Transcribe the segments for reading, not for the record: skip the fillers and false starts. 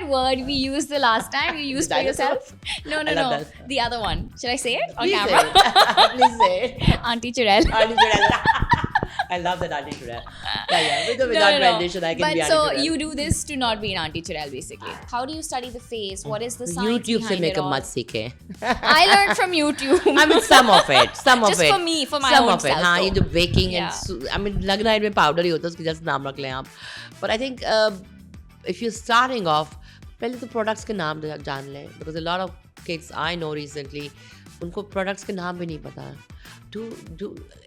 word we used the last time. You used for yourself. No. The other one. Should I say it on camera? Please say it. Auntie Churel. Auntie Churel. I love that Auntie Churel. Yeah. Without rendition, I can but be Auntie so Churel. you do this to not be an Auntie Churel, basically. How do you study the face? What is the science YouTube से behind it makeup all? मत सीखे. I learned from YouTube. I mean, some of it. Just for me, for my own self. हाँ, ये जो baking Yeah. and I mean, लग रहा है इनमें powder ही होता है, उसकी just नाम रख लें आप. But I think if you're starting off, पहले तो products के नाम जान लें, because a lot of kids I know recently, उनको products के नाम भी नहीं पता. To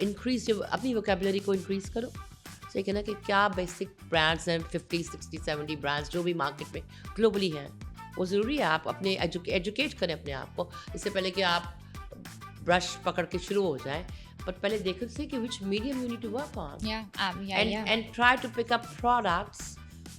increase your अपनी vocabulary को increase करो. So ये कहना कि क्या basic brands हैं, 50, 60, 70 brands जो भी market में globally हैं, वो ज़रूरी है आप अपने educate करें अपने आप को. इससे पहले कि आप brush पकड़ के शुरू हो जाएं, but पहले देखो से कि which medium you need to work on. And try to pick up products.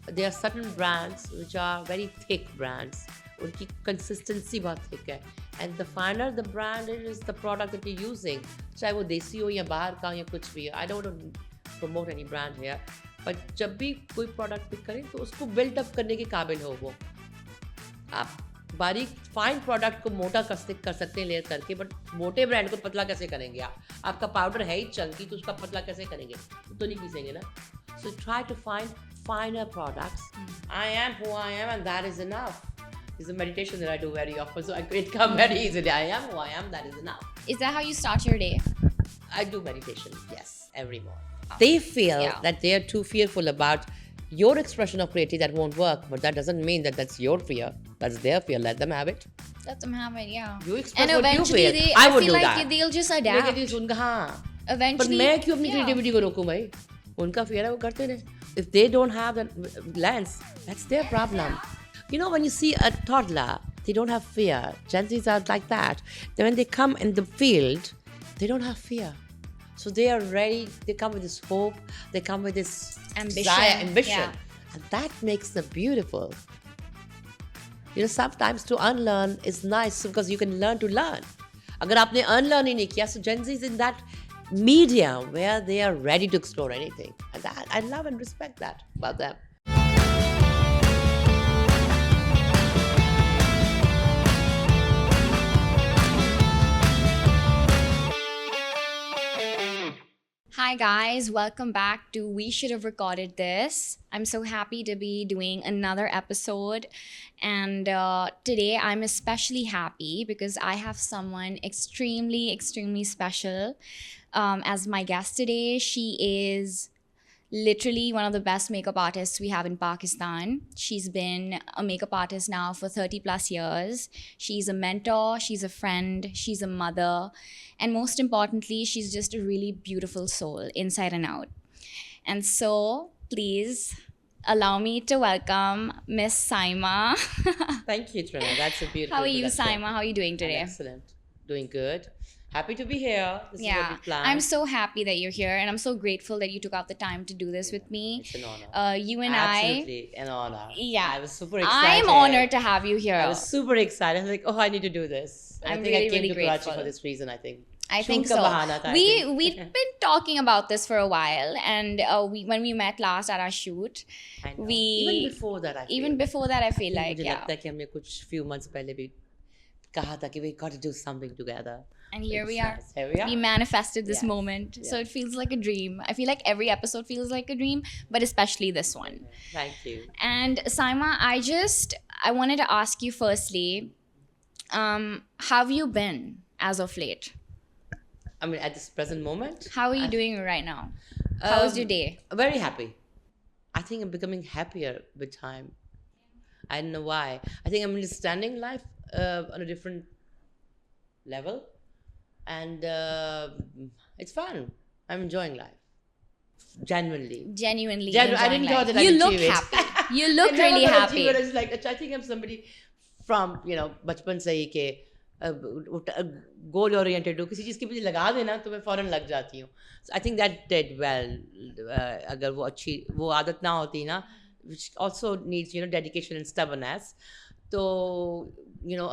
There are certain brands which are very thick brands. उनकी consistency बहुत thick है. And the finer the brand is the product that you're using. चाहे वो देसी हो या बाहर का या कुछ भी. I don't want to promote any brand here. But जब भी कोई product pick करें तो उसको build up करने के काबिल हो वो. आप बारीक फाइन प्रोडक्ट को मोटा कर सकते हैं लेयर करके, बट मोटे ब्रांड को पतला कैसे करेंगे आप? आपका पाउडर है ही चंकी, तो उसका पतला कैसे करेंगे? तो नहीं पीसेंगे ना. So try to find finer products. I am who I am and that is enough. It's a meditation that I do very often, so it come very easily. I am who I am, that is enough. Is that how you start your day? I do meditation, yes, every morning. They feel that they are too fearful about your expression of creativity that won't work, but that doesn't mean that that's your fear. That's their fear. Let them have it. Let them have it, yeah. You express and what you eventually feel. I would feel do like that. they'll just adapt. लेकिन उनका हाँ. Eventually. पर मैं क्यों अपनी creativity को रोकूं भाई? उनका fear है, वो करते रहे. If they don't have that lens, that's their problem. You know, when you see a toddler, they don't have fear. Gen Zs are like that. Then when they come in the field, they don't have fear. So they are ready. They come with this hope. They come with this ambition. Yeah. And that makes them beautiful. You know, sometimes to unlearn is nice because you can learn to learn. अगर आपने unlearn ही नहीं किया, so Gen Z is in that medium where they are ready to explore anything. And that, I love and respect that about them. Hi guys, welcome back to We Should Have Recorded This. I'm so happy to be doing another episode, and today I'm especially happy because I have someone extremely special as my guest today. She is literally one of the best makeup artists we have in Pakistan. She's been a makeup artist now for 30 plus years. She's a mentor, she's a friend, she's a mother, and most importantly, she's just a really beautiful soul inside and out. And so, please allow me to welcome Miss Saima. Thank you, Trina. That's a beautiful. How are you, Saima? How are you doing today? I'm excellent. Doing good. Happy to be here. This is what we planned. I'm so happy that you're here, and I'm so grateful that you took out the time to do this with me. It's an honor. You and Absolutely an honor. Yeah. I was super excited. I'm honored to have you here. I was super excited. I was like, oh, I need to do this. I'm I think really, I came really to grateful. Karachi for this reason, I think. I think Shoot so. ka bahana tha, I think. We've been talking about this for a while, and when we met last at our shoot, I know. we even before that, I feel like मुझे लगता है कि हमने कुछ few months पहले भी कहा था कि we got to do something together. And here we are. Here we are. We manifested this Yes. moment. So Yes. it feels like a dream. I feel like every episode feels like a dream, but especially this one. Thank you. And Saima, I wanted to ask you firstly, how have you been as of late? I mean, at this present moment. How are you doing right now? How was your day? Very happy. I think I'm becoming happier with time. I don't know why. I think I'm understanding life on a different level. And it's fun. I'm enjoying life. Genuinely. Genuinely I enjoying didn't know life. that I You could look achieve it. happy. You look I never really thought I'd achieve happy. it. I was like, I think I'm somebody from, बचपन से ही के goal oriented हूँ. किसी चीज़ के पीछे लगा देना तो मैं फौरन लग जाती हूँ. So I think that did well. अगर वो आदत ना होती ना, which also needs, dedication and stubbornness. So,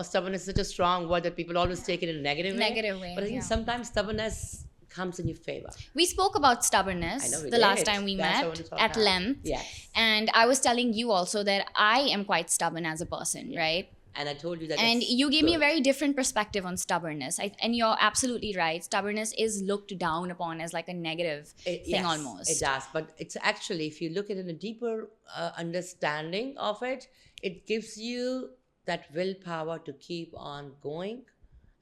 stubbornness is such a strong word that people always take it in a negative way. Negative way, But I think yeah. sometimes stubbornness comes in your favor. We spoke about stubbornness I know we the last did. time we That's what I want met to talk at about. length. Yes. And I was telling you also that I am quite stubborn as a person, right? And I told you that. And that's you gave me a good. very different perspective on stubbornness. And you're absolutely right. Stubbornness is looked down upon as like a negative thing Yes, almost. It does, but it's actually, if you look at it in a deeper understanding of it, it gives you that willpower to keep on going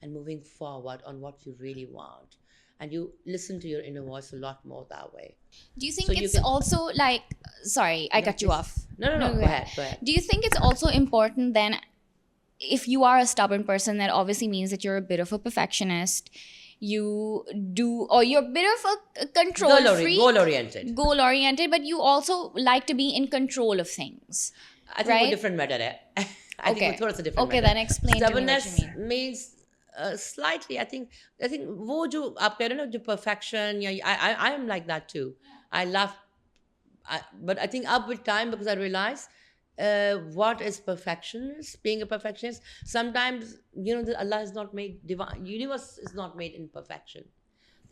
and moving forward on what you really want. And you listen to your inner voice a lot more that way. Do you think So you it's can- also like, sorry, I No, cut you please. off. No, go ahead. Do you think it's also important then, if you are a stubborn person, that obviously means that you're a bit of a perfectionist. You do, or you're a bit of a control freak, Goal-oriented. goal oriented, but you also like to be in control of things. I think Right? वो different matter है. I Okay. think वो थोड़ा सा different Okay, matter then है. explain to me what Stubbornness you mean. means slightly. I think वो जो आप कह रहे हो ना, जो perfection, या I am like that too. I love, but I think up with time, because I realize what is perfectionist, being a perfectionist. Sometimes, that Allah is not made, divine universe is not made in perfection.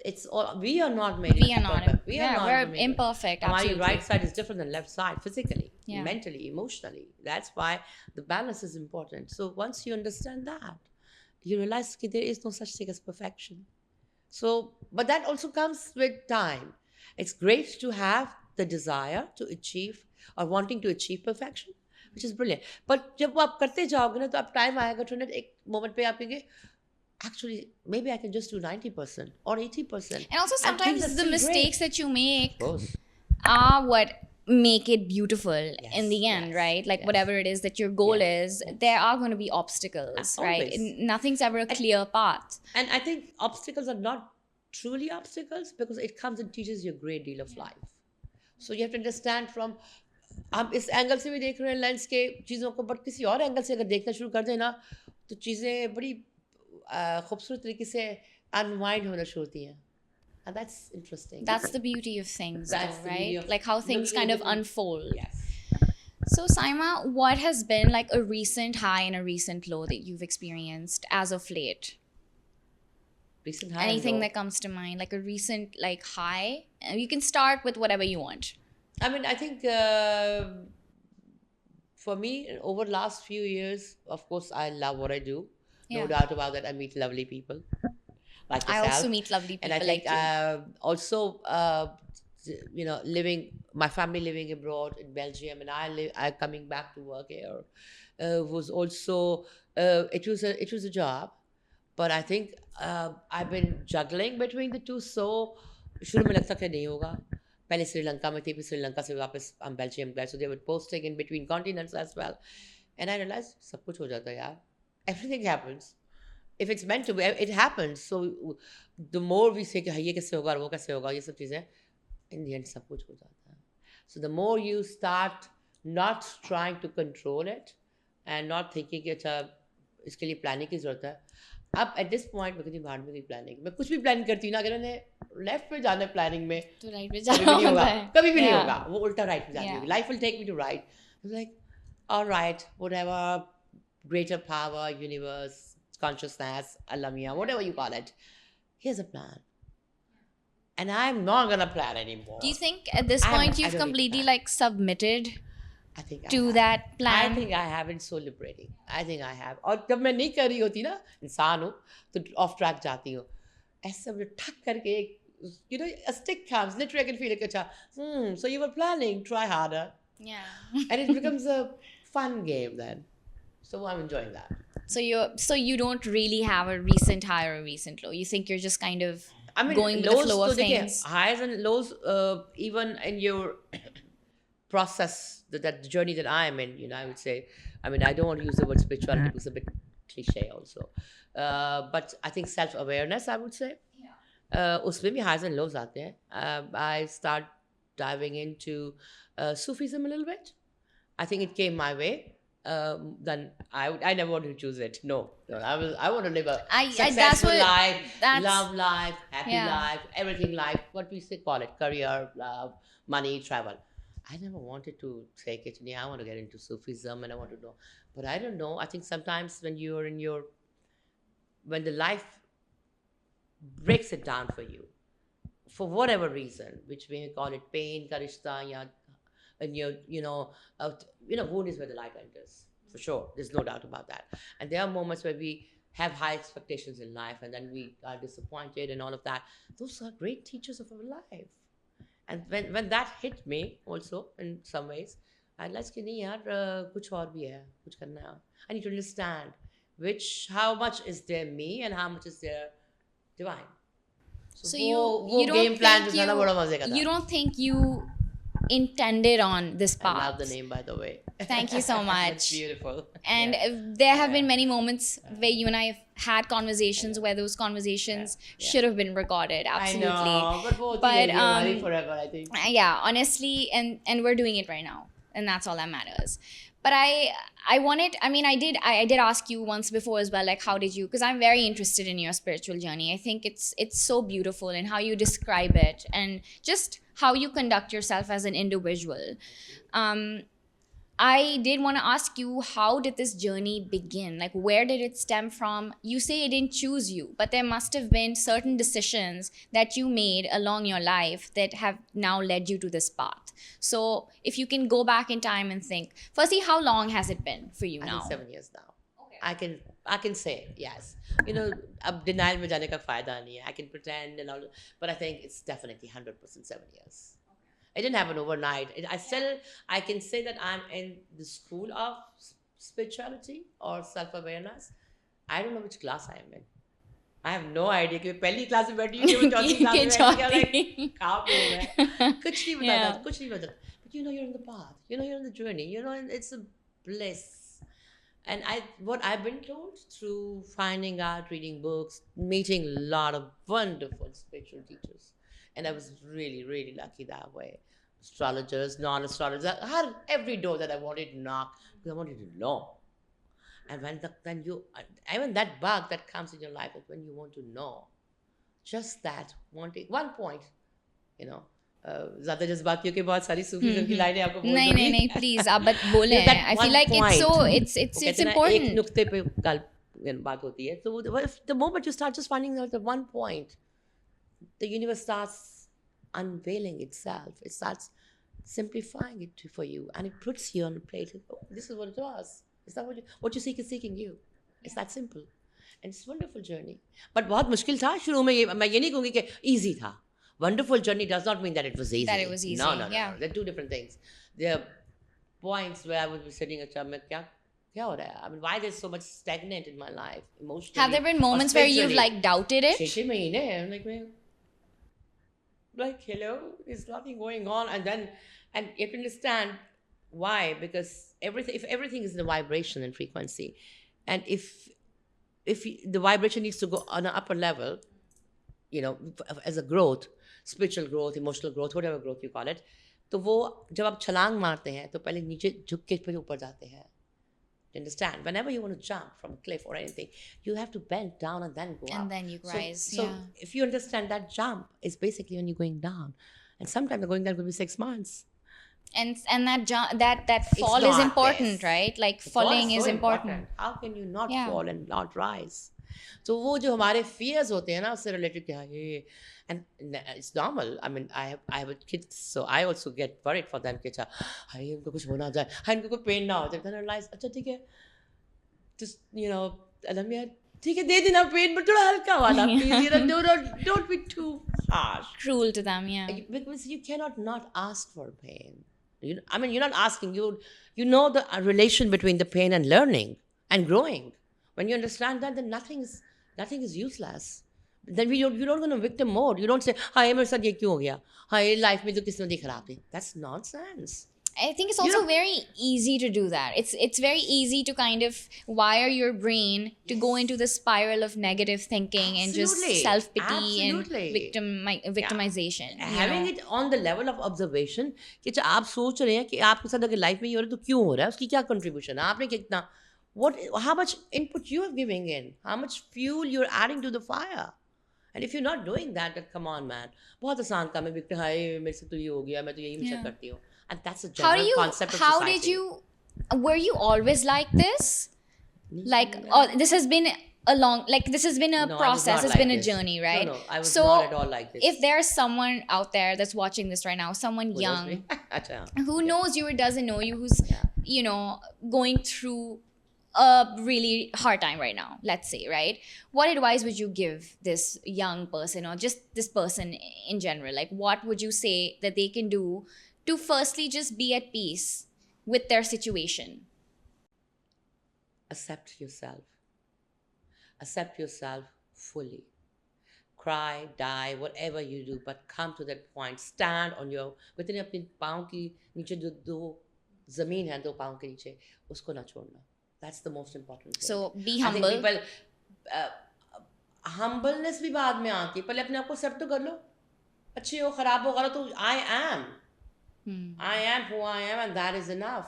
It's all, we are not made. We are not. perfect. We're made imperfect. My Absolutely. right side is different than left side, physically, Yeah. mentally, emotionally. That's why the balance is important. So once you understand that, you realize that there is no such thing as perfection. So, but that also comes with time. It's great to have the desire to achieve or wanting to achieve perfection, which is brilliant. But जब वो आप करते जाओगे ना, तो आप time आएगा तो ना एक moment पे आप कहेंगे, actually maybe I can just do 90% or 80%. And also things sometimes are the still mistakes great. that you make Of course. are what make it beautiful in the end, yes, right? Like yes. whatever it is that your goal Yes, is, yes. there are going to be obstacles, right? Always. Nothing's ever a clear path. And I think obstacles are not truly obstacles, because it comes and teaches you a great deal of life. So you have to understand from, हम इस angle से भी देख रहे हैं lens के चीज़ों को, बट किसी और एंगल से अगर देखना शुरू कर देना, तो चीज़ें बड़ी खूबसूरत तरीके से अनवाइंड होना शुरू होती हैं. And that's interesting. That's the beauty of things, That's though, the beauty right? of Like how things looking kind at of different- unfold. Yes. So, Saima, what has been like a recent high and a recent low that you've experienced as of late? Recent high and Anything low. that comes to mind, like a recent like high? You can start with whatever you want. I mean, I think for me, over the last few years, of course, I love what I do. Yeah. No doubt about that. I meet lovely people like I yourself. also meet lovely people And I think like you. also, my family living abroad in Belgium, and I coming back to work here, was also, it was a job, but I think I've been juggling between the two. So शुरू में लगता था नहीं होगा. पहले श्रीलंका में थी, फिर श्रीलंका से वापस हम बेल्जियम गए. So they were posting in between continents as well. And I realized सब कुछ हो जाता है यार. Everything happens. If it's meant to be, it happens. So the more we say कि हाँ ये कैसे होगा और वो कैसे होगा, ये सब चीज़ें, in the end सब कुछ हो जाता है. So the more you start not trying to control it and not thinking कि अच्छा इसके लिए planning की ज़रूरत है. अब at this point मैं कहती हूँ बाहर में कोई planning, मैं कुछ भी plan करती हूँ ना, अगर मैंने left में जाना है planning में, तो right पे कभी जाना भी नहीं होता होगा, है. कभी भी नहीं Yeah. होगा, वो उल्टा right पे जानी Yeah. होगी. Life will take me to right. I'm like, all right, whatever, greater power, universe, consciousness, Allah Mia, whatever you call it, here's a plan. And I'm not gonna plan anymore. Do you think at this I point don't you've need to completely plan. like submitted I think I to have. that plan? I think I have. It's so liberating. I think I have. और जब मैं नहीं कर रही होती ना, इंसान हूँ, तो off track जाती हूँ. ऐसा मुझे ठक करके एक, a stick comes, literally I can feel it. अच्छा, so you were planning, try harder. Yeah. And it becomes a fun game then. So I'm enjoying that. So you don't really have a recent high or a recent low. You think you're just kind of I mean, going with the lows flow of तो देखिए, things. highs and lows, even in your process, that journey that I am in, I would say, I mean, I don't want to use the word spirituality because it's a bit cliche also. But I think self-awareness, I would say. उसमें भी highs and lows आते हैं. I start diving into Sufism a little bit. I think it came my way. Then I never wanted to choose it. No, I want to live a that's successful what- life, that's- love life, happy Yeah. life, everything life. What we say, call it career, love, money, travel. I never wanted to take it. I want to get into Sufism and I want to know, but I don't know. I think sometimes when the life breaks it down for you, for whatever reason, which we may call it pain ka rishta, ya, and wound is where the light enters, for sure. There's no doubt about that. And there are moments where we have high expectations in life, and then we are disappointed and all of that. Those are great teachers of our life. And when that hit me also in some ways, I realized कि नहीं यार कुछ और भी है, कुछ करना है. I need to understand how much is there me and how much is there divine. So वो you game don't plan जो think था ना बड़ा मजे का था. you don't think you intended on this I path. love the name, by the way. Thank you so much. It's beautiful. And Yeah. there have been many moments where you and I have had conversations where those conversations should have been recorded. Absolutely. I know, but वो But, होती रहेगी forever, I think. Yeah, honestly, and we're doing it right now, and that's all that matters. But I wanted, I mean, I did ask you once before as well, like, how did you, because I'm very interested in your spiritual journey. I think it's so beautiful in how you describe it and just how you conduct yourself as an individual. I did want to ask you, how did this journey begin? Like, where did it stem from? You say it didn't choose you, but there must have been certain decisions that you made along your life that have now led you to this path. So if you can go back in time and think, firstly, how long has it been for you I now? think 7 years now. Okay. I can say yes. अब denial में जाने का फायदा नहीं है. I can pretend and all, but I think it's definitely 100% 7 years. It didn't happen overnight. I can say that I'm in the school of spirituality or self-awareness. I don't know which class I am in. I have no idea कि पहली class में बैठी हूँ चौथी class में कहाँ पे हूँ मैं कुछ नहीं पता but you're in the path, you're in the journey, it's a bliss. And what I've been told through finding out, reading books, meeting a lot of wonderful spiritual teachers, and I was really, really lucky that way. Astrologers, non-astrologers, every door that I wanted to knock because I wanted to know. And even that bug that comes in your life is when you want to know, just that wanting, one point, ज़्यादा जज्बातियों के बहुत सारी Sufism की लाइनें आपको बोल दूँगी. नहीं please आप बोलें. I feel like it's important. एक नुक्ते पे बात होती है. So the moment you start just finding out the one point, the universe starts unveiling itself. It starts simplifying it for you, and it puts you on a plate. Oh, this is what it was. It's not what you seek is seeking you. It's that simple, and it's a wonderful journey. But बहुत मुश्किल था शुरू में. मैं ये नहीं कहूँगी कि easy था. Wonderful journey does not mean that it was easy. That it was easy. No. Yeah. They're two different things. There are points where I would be sitting at में क्या हो रहा है? I mean, why there's so much stagnant in my life emotionally? Have there been moments where you've like doubted it? 6 महीने I'm like hello, there's nothing going on, and you have to understand why, because if everything is in a vibration and frequency, and if the vibration needs to go on an upper level, as a growth, spiritual growth, emotional growth, whatever growth you call it, तो वो जब आप छलांग मारते हैं तो पहले नीचे झुक के फिर ऊपर जाते हैं. You understand? Whenever you want to jump from a cliff or anything, you have to bend down and then go up. And then you rise. So if you understand that jump is basically when you're going down, and sometimes the going down could be 6 months. And that fall is important, right? Like falling is important. How can you not fall and not rise? So वो जो हमारे fears होते हैं ना उससे related क्या है, and it's normal. I mean, I have kids, so I also get worried for them कि अच्छा हाय इनको कुछ होना जाए, हाय इनको कोई pain ना हो जाए. Then I realize अच्छा ठीक है, just अलमिया ठीक है दे देना pain but थोड़ा हल्का वाला please. Don't be too harsh. Cruel to them, yeah. Because you cannot not ask for pain. I mean, you're not asking. You know the relation between the pain and learning and growing. When you understand that, then nothing is useless. Then you don't go in a victim mode. You don't say, "Hi, मेरे साथ ये क्यों हो गया? Hi, life में तो किसने दी खराब थी." That's nonsense. I think it's also very easy to do that. It's very easy to kind of wire your brain to go into the spiral of negative thinking and just self-pity and victimization. Having it on the level of observation कि आप सोच रहे हैं कि आपके साथ अगर life में ये हो रहा है तो क्यों हो रहा है, उसकी क्या contribution है, आपने कितना, how much input you are giving in, how much fuel you're adding to the fire. And if you're not doing that, then come on man, बहुत आसान काम है victim, हाय मेरे से तो ये हो गया, मैं तो यही मिस करती हूँ. And that's a general concept of society. Were you always like this? Like, this has been along, like this has been a No, I was process, not it's like been a this. journey, right? No, I was So not at all like this. if there's someone out there that's watching this right now, someone Who knows young me? Acha. who knows you or doesn't know you, who's Yeah. you know going through a really hard time right now, let's say, right? What advice would you give this young person, or just this person in general? Like, what would you say that they can do to firstly just be at peace with their situation? Accept yourself. Accept yourself fully. Cry, die, whatever you do, but come to that point. Stand on your, within अपने पाँव की नीचे जो दो ज़मीन है, दो पाँव के नीचे, उसको ना छोड़ना. That's the most important thing. So be I think humble. people, humbleness भी बाद में आती है. पहले अपने आप को accept तो कर लो. अच्छे हो, खराब हो, गलत हो, I am. I am who I am, and that is enough.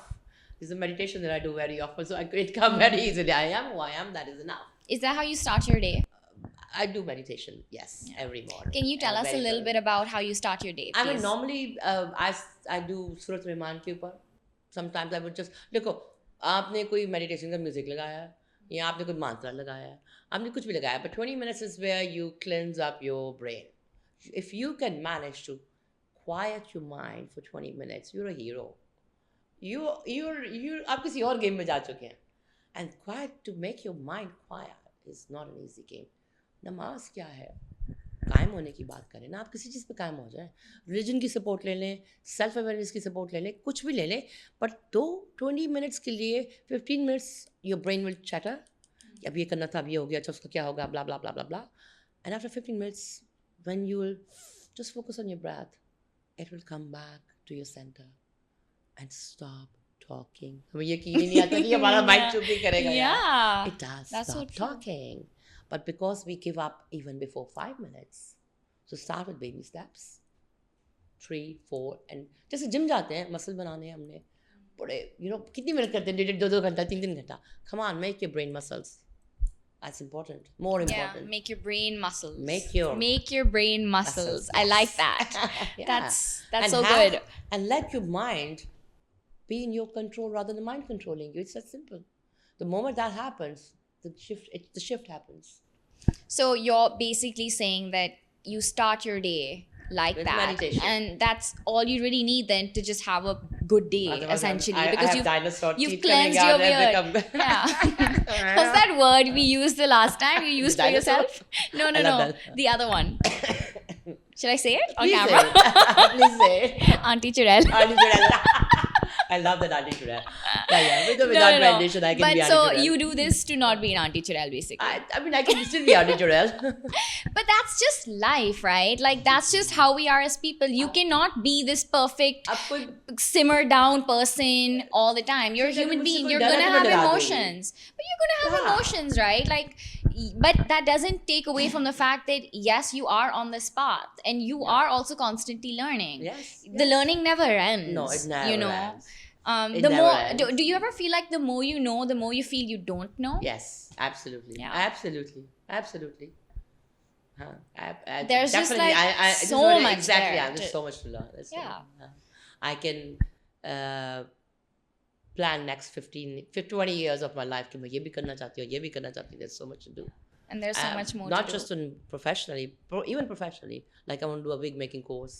This is a meditation that I do very often, so it comes very easily. I am who I am, that is enough. Is that how you start your day? I do meditation, yes, every morning. Can you tell And us a very little well. bit about how you start your day, I mean, please? normally I do Surat Rahman के ऊपर. Sometimes I would just देखो आपने कोई meditation का music लगाया है या आपने कोई mantra लगाया है, आपने कुछ भी लगाया, but 20 minutes is where you cleanse up your brain. If you can manage to quiet your mind for 20 minutes, you're a hero. You're आप किसी और game में जा चुके हैं. And quiet, to make your mind quiet is not an easy game. नमाज क्या है, कायम होने की बात करें ना, आप किसी चीज़ पे कायम हो जाएं, रिलीजन की सपोर्ट ले लें, सेल्फ अवेयरनेस की सपोर्ट ले लें, कुछ भी ले लें, बट 20 मिनट्स के लिए 15 minutes your brain will chatter, अब ये करना था, अब ये हो गया, अच्छा उसका क्या होगा, blah blah blah blah blah, and after 15 minutes when you will just focus on your breath, it will come back to your centre and stop talking. हमें यकीन ही नहीं आता कि हमारा माइंड चुप ही करेगा. Yeah. It does That's so stop true. talking. But because we give up even before 5 minutes, so start with baby steps. 3, 4, and जैसे gym जाते हैं, मसल बनाने हैं हमने, बड़े, कितनी मेहनत करते हैं, 1.5-2 घंटा, 3 घंटा. Come on, make your brain muscles. That's important. More Yeah, important. make your brain muscles. Make your brain muscles. I yes. like that. Yeah. That's And so have- good. And let your mind be in your control rather than mind controlling you. It's that simple. The moment that happens, the shift happens. So you're basically saying that you start your day like With that, meditation. and that's all you really need then to just have a good day, Otherwise, essentially, I because have dinosaur you've teeth coming cleansed your out and beard. become- Yeah. Was that word we used the last time? You used for Dinosaur? yourself? No, I love no. that. The other one. Should I say it on Please camera? say it. Please say it. Auntie Churel. Auntie Churel. I love that Auntie Churel. Yeah. Without meditation, I can But be so Auntie Churel. you do this to not be an Auntie Churel, basically. I mean, I can still be Auntie Churel. But that's just life, right? Like, that's just how we are as people. You cannot be this perfect अब कोई simmer down person all the time. You're a ठीक है, human मुझसे being. कोई You're डरा gonna के मैं have डरा दूंगी. emotions. But you're gonna have Yeah. emotions, right? Like, but that doesn't take away from the fact that yes, you are on this path and you are also constantly learning. Yes. The learning never ends. No, it never you know. ends. It The never more ends. do you ever feel like the more you know, the more you feel you don't know? Yes, absolutely. Yeah. Absolutely. Huh. There's just, definitely, like, this is so really- much exactly, there yeah, there's to- so much to learn. There's so Yeah. much, I can plan next 20 years of my life कि मैं ये भी करना चाहती हूँ, ये भी करना चाहती हूँ. There's so much to do. And there's so much more Not to just do. in professionally, even professionally. Like I want to do a wig making course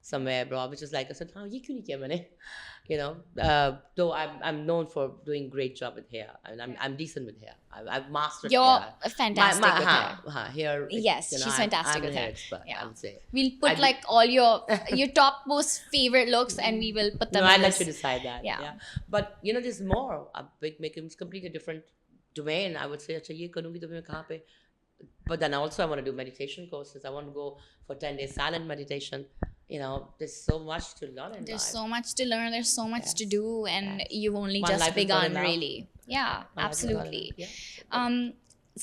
somewhere abroad, which is like I said, oh, ये क्यों नहीं किया मैंने? Though I'm known for doing great job with hair. I mean, I'm decent with hair. I've mastered You're hair. fantastic with hair. Hair. Yes, she's fantastic I'm with a hair. expert, Yeah. I would say. We'll put I do- like all your top most favorite looks, and we will put them. No, in I'll let this. you decide that. Yeah. But there's more. A wig making is completely different domain. I would say, अच्छा ये करूँगी तो मैं कहाँ पे? But then also I want to do meditation courses. I want to go for 10 days silent meditation. There's so much to learn in There's life. so much to learn. There's so much to Yes. do, and Yes. you've only One just life is not begun, enough. really. Yeah, My life is not absolutely. enough. Yeah.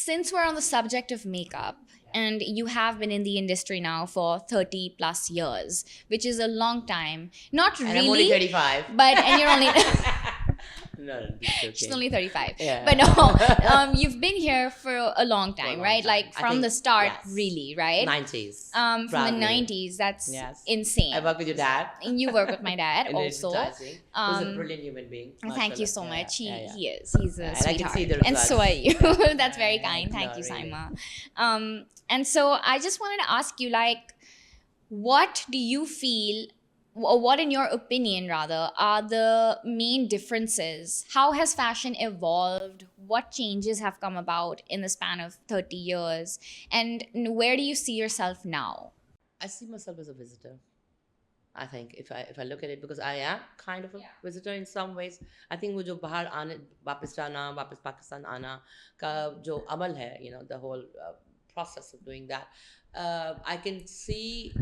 Since we're on the subject of makeup, and you have been in the industry now for 30 plus years, which is a long time. Not And really, I'm only 35. but and you're only No, it's okay. She's only 35. Yeah. But no, you've been here for a long For a time, long right? time. Like I from think- the start, yes. really, right? 90s. From the Proudly. 90s. That's Yes. insane. I work with your dad. And you work with my dad in also. advertising. Who's a Um, brilliant human being. Thank you Mashallah. so Yeah, much. yeah, yeah. He is. He's a Yeah, and I can sweetheart. see the And so are you. results. That's very Yeah, kind. Thank no, you, really. Saima. And so I just wanted to ask you, like, what do you feel, or what, in your opinion, rather, are the main differences? How has fashion evolved? What changes have come about in the span of 30 years? And where do you see yourself now? I see myself as a visitor. I think if I look at it, because I am kind of a visitor in some ways. I think वो जो बाहर आने वापस जाना वापस पाकिस्तान आना का जो अमल है, you know, the whole process of doing that, I can see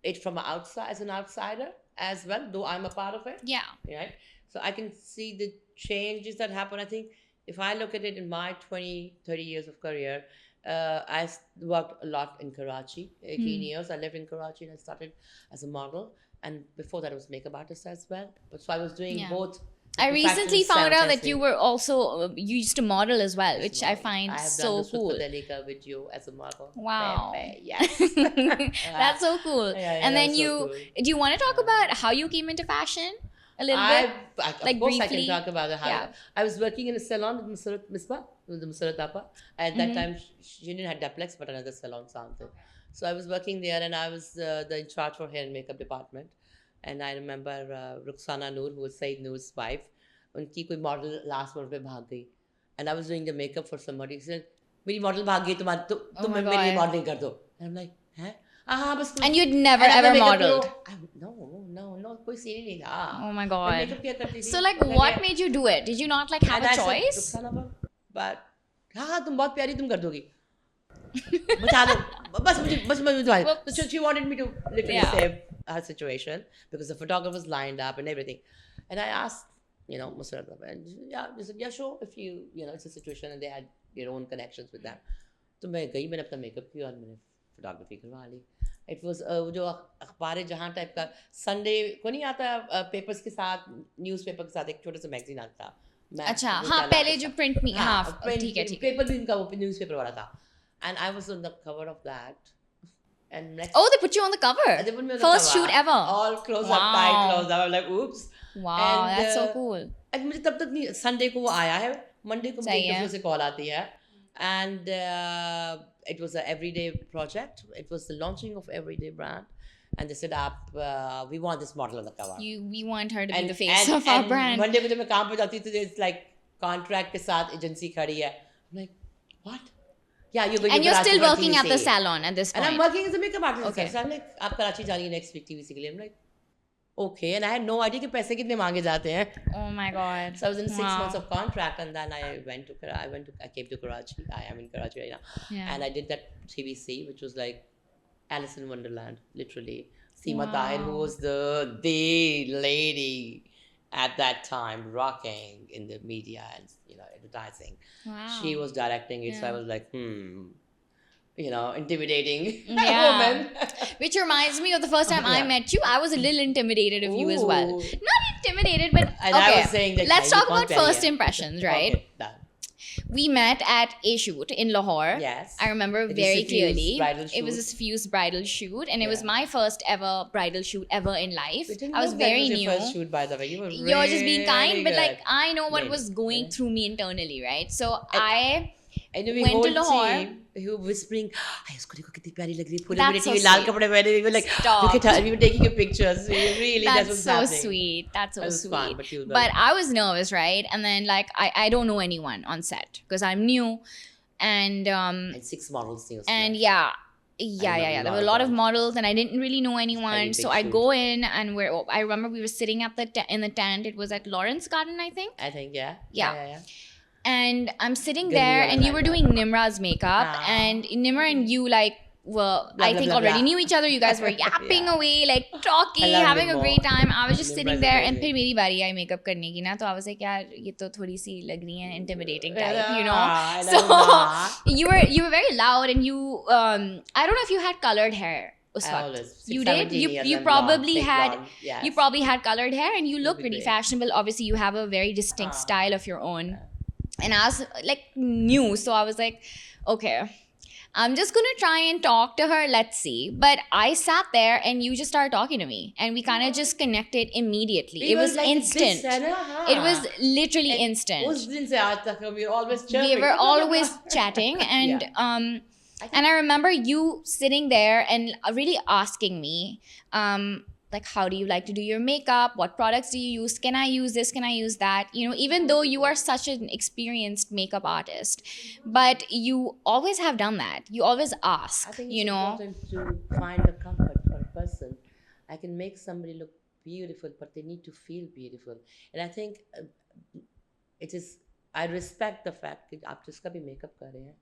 it from outside as an outsider as well, though I'm a part of it, Yeah. right? So I can see the changes that happen. I think if I look at it in my 20-30 years of career, I worked a lot in Karachi, 18 years. I lived in Karachi and I started as a model. And before that, I was makeup artist as well. But so I was doing Yeah. both. I the recently fashion found out that simultaneously. you were also, you used to model as well, which I find I have so done the cool. Sutta Delhi ka video as a model. Wow. Pepe, yes. That's so cool. Yeah, And then that's so you, cool. do you want to talk about how you came into fashion a little bit? Of like course, I briefly? can talk about how Yeah. I was working in a salon with Musarat Misbah, with the Musarat Appa. At that Mhm. time, she didn't have Duplex, but another salon something. So I was working there, and I was the in charge for hair and makeup department. And I remember Rukhsana Noor, who was Said Noor's wife, उनकी कोई model last month पे भाग गई. And I was doing the makeup for somebody. She said, मेरी model भाग गई, तुम my मेरे लिए God. modeling कर दो. And I'm like, हैं? हाँ बस And you'd never and I'm ever the makeup modeled. pro. No, कोई सीन ही नहीं था. Oh my मैं God. makeup किया करती थी. So like, मैं what गया- made you do it? Did you not like have And a I said, choice? "Rukhsana बा- but हाँ तुम बहुत प्यारी तुम कर दोगी बचा दो बस मुझे Whoops. so she wanted me to literally Yeah. save her situation because the photographers lined up and everything, and I asked, you know, Musrat, and they said, yeah, sure, if you know, it's a situation, and they had their own connections with them. तो मैं गई, मैंने अपना makeup किया और मैंने photography करवा ली. It was जो अखबार जहाँ टाइप का संडे को नहीं आता पेपर्स के साथ, न्यूज़पेपर के साथ एक छोटा सा मैगजीन आता था. अच्छा, हाँ, पहले जो print में, हाँ, ठीक है. पेपर भी इनका वो न्यूज़पेपर वाला था. And I was on the cover of that. And next, Oh, they put you on the cover. they put me on the First cover. shoot ever. All close up, Wow. tight close up. I'm like, oops. Wow, And, that's so cool. And मुझे तब तक नहीं, Sunday को वो आया है, Monday को मुझे सही है. इंटरव्यू से कॉल आती है. And it was an everyday project. It was the launching of everyday brand. And they said, we want this model on the cover. We want her to be the face of our brand. Monday को जब मैं काम पे जाती थी, it's like contract के साथ agency खड़ी है. I'm like, what? Yeah, you're going And to you're Karachi still for working at the TVC. salon at this And I'm point. working as a makeup artist. Okay. So I'm like, आप कराची जा रही है next week TVC के लिए. I'm like, okay. And I had no idea कि पैसे कितने मांगे जाते हैं. Oh my God. So I was in 6 Wow. months of contract, and then I came to Karachi. I am in Karachi right now. Yeah. And I did that TVC, which was like Alice in Wonderland, literally. Seema Wow. Tahir, who was the lady at that time, rocking in the media and, you know, advertising. Wow. She was directing it, so I Yeah. was like, you know, intimidating Yeah. woman. Which reminds me of the first time I Yeah. met you. I was a little intimidated of you as well. Ooh. Not intimidated, but And I okay. was saying that Let's "Bhai, talk you about can't tell first me." impressions, right? Okay, done. We met at a shoot in Lahore. Yes. I remember It was very Suffused clearly. bridal It was a shoot. Suffused bridal shoot, and it was Yeah. my first ever bridal shoot ever in life. It didn't I was look like very it was new. your first shoot, by the way. You were You're just being kind, really but like good. I know what Really, was going really. through me internally, right? So And- And we went to whole Lahore. team, who were whispering, "Ay, इसको देखो कितनी प्यारी लग रही है, पूरे That's पूरे so TV लाल sweet. कपड़े पहने, we were like, Stop. look at her, we were taking your pictures. Really, that's that's what's so happening. sweet. That's so That was sweet. fun, but you were But I was nervous, right? And then like I don't know anyone on set because I'm new, and and 6 models things. and yeah. Yeah. There were a lot of models, and I didn't really know anyone. big So I shoot. go in, and I remember we were sitting at in the tent. It was at Lawrence Garden, I think. I think, yeah. Yeah. And I'm sitting Good there, news, and you were like doing Nimra's makeup, Ah. and Nimra and you like were Blah, I blah, think blah, already blah. knew each other. You guys were yapping Yeah. away, like talking, I love having a Nimra. great time. I was just Nimra sitting is there, and amazing. फिर मेरी बारी आई makeup करने की ना, तो I was like यार ये तो थोड़ी सी लग रही है intimidating type, you know. I So know. you were very loud, and you I don't know if you had colored hair उस I वक्त. always You 6, did? 17 years You and blonde, probably fake had blonde. Yes. you probably had colored hair and you It'll look be pretty great. fashionable. Obviously, you have a very distinct Ah. style of your own. Yeah. And I was like new, so I was like, okay, I'm just gonna try and talk to her. Let's see. But I sat there and you just started talking to me, and we kind of just connected immediately. We It were was like instant. this, है ना? It was हाँ. literally And instant. उस दिन से आज तक we were always We chirping. were always chatting, and Yeah. and I remember you sitting there and really asking me, like, how do you like to do your makeup? What products do you use? Can I use this? Can I use that? You know, even though you are such an experienced makeup artist, but you always have done that. You always ask, I think it's you know. important to find the comfort for a person. I can make somebody look beautiful, but they need to feel beautiful. And I think it is, I respect the fact कि आप जिसका भी makeup कर रहे हैं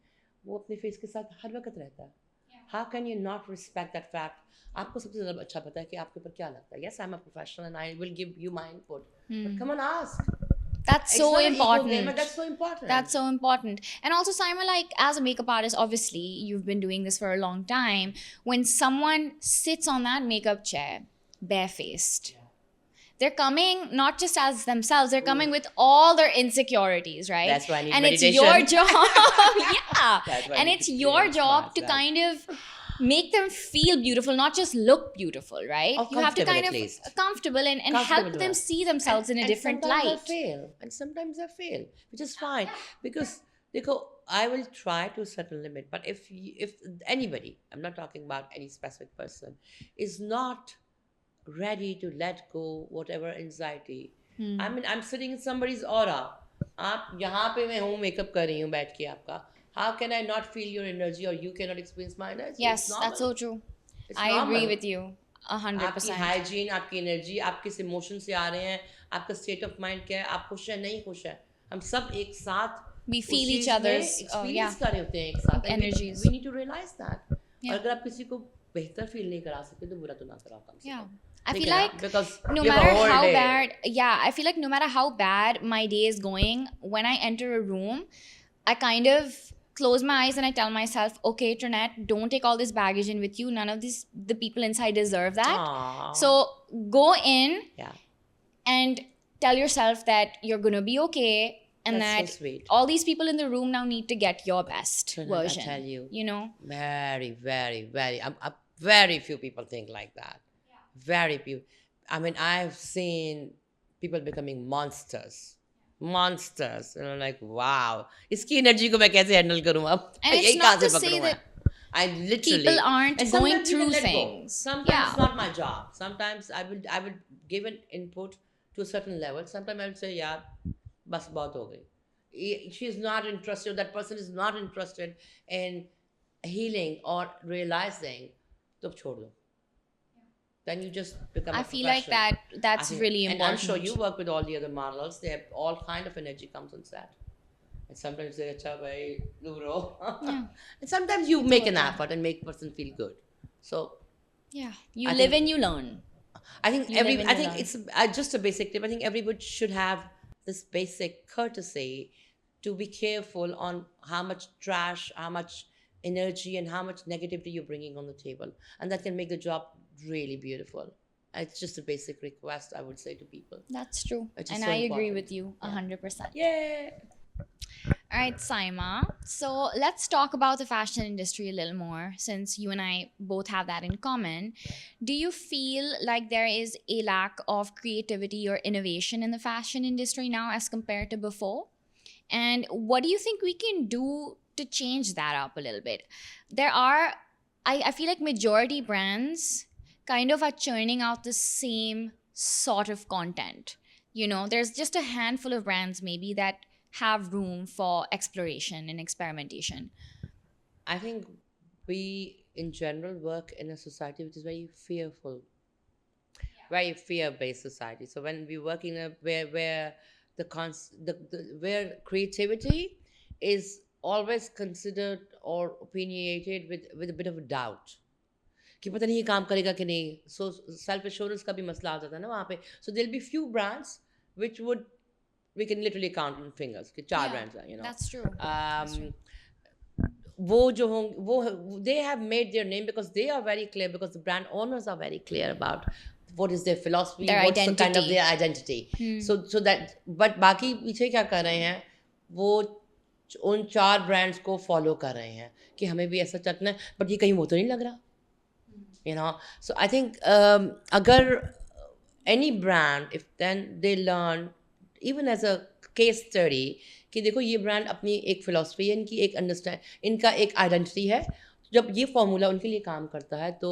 वो अपने face के साथ हर वक्त रहता है. How can you not respect that fact? आपको सबसे ज़्यादा अच्छा पता है कि आपके ऊपर क्या लगता है. Yes, I'm a professional and I will give you my input. But come on, ask. That's It's so not an ego important. game, but that's so important. That's so important. And also, Simon, like, as a makeup artist, obviously, you've been doing this for a long time. When someone sits on that makeup chair, barefaced, they're coming not just as themselves, they're coming with all their insecurities, right? That's why I need and meditation. it's your job. Yeah. That's why I And need it's to your clear job to myself. kind of make them feel beautiful, not just look beautiful, right? Or You have to comfortable kind at of least. comfortable and Comfortable help them to see themselves in a different light. And sometimes I fail, which is fine because I will try to a certain limit. But if anybody, I'm not talking about any specific person, is not ready to let go whatever anxiety. I mean, I'm sitting in somebody's aura. आप यहाँ पे मैं हूँ makeup कर रही हूँ बैठ के आपका. How can I not feel your energy or you cannot experience my energy? Yes, It's that's normal. so true. It's I agree normal. with you 100%. आपकी हाइजीन, आपकी एनर्जी, आप किस इमोशन से आ रहे हैं, आपका स्टेट ऑफ माइंड क्या है, आप खुश है नहीं खुश है, हम सब एक साथ We उस feel चीज each में other's एक्सपीरियंस कर रहे होते हैं एक साथ. energies. We need to realize that. Yeah. और अगर आप किसी को बेहतर फील नहीं करा सकते तो बुरा तो ना कराओ कम से Yeah. कम. I ठीक feel है ना? like Because no you have a matter whole how day. bad, yeah, I feel like no matter how bad my day is going, when I enter a room, I kind of close my eyes and I tell myself, okay, Trinette, don't take all this baggage in with you. None of the people inside deserve that. Aww. So go in yeah, and tell yourself that you're gonna be okay, and that's that so sweet. all these people in the room now need to get your best Trinette, I version. tell you. You know? Very, very, very. Very few people think like that. Yeah. Very few. I mean, I've seen people becoming monsters. Monsters. And I'm like, wow. इसकी energy को मैं कैसे handle करूँ अब? And it's यही not कहाँ to से say पकड़ूँ मैं? that I literally. people aren't and going sometimes you through let go. things. Sometimes Yeah. it's not my job. Sometimes I will give an input to a certain level. Sometimes I will say, yeah, बस बहुत हो गई. She is not interested. That person is not interested in healing or realizing. तो छोड़ दो. Then you just become I a feel like professional. that's I think- really and important. I'm sure you work with all the other models. They have all kind of energy comes on set. And sometimes they say, "Acha bhai, duro." Yeah. And sometimes you make an effort and make person feel good. So Yeah. You I live think- and you learn. I think You live and I you think learn. it's just a basic tip. I think everybody should have this basic courtesy to be careful on how much trash, how much energy, and how much negativity you're bringing on the table, and that can make the job really beautiful. It's just a basic request I would say to people. That's true. Which is And so I agree important. with you 100%. Yeah. All right, Saima. So let's talk about the fashion industry a little more, since you and I both have that in common. Do you feel like there is a lack of creativity or innovation in the fashion industry now as compared to before? And what do you think we can do to change that up a little bit? There are, I feel like majority brands kind of are churning out the same sort of content. You know, there's just a handful of brands maybe that have room for exploration and experimentation. I think we in general work in a society which is very fearful, very fear-based society. So when we work in a where where creativity is always considered or opinionated with a bit of doubt कि पता नहीं ये काम करेगा कि नहीं. So self assurance का भी मसला आ जाता है ना वहाँ पे. So there'll be few brands which we can literally count on fingers कि चार Yeah, brands हैं, you know. That's true. That's true. वो जो हों वो they have made their name because they are very clear, because the brand owners are very clear about what is their philosophy, Their what's the kind of identity. their identity. So that, but बाकी पीछे क्या कर रहे हैं, वो उन 4 brands को follow कर रहे हैं कि हमें भी ऐसा चलना है, बट ये कहीं वो तो नहीं लग रहा, you know. So I think agar any brand, if then they learn even as a case study कि देखो ये ब्रांड अपनी एक फिलॉसफी है, इनकी एक अंडरस्टैंड, इनका एक आइडेंटिटी है, जब ये फॉर्मूला उनके लिए काम करता है तो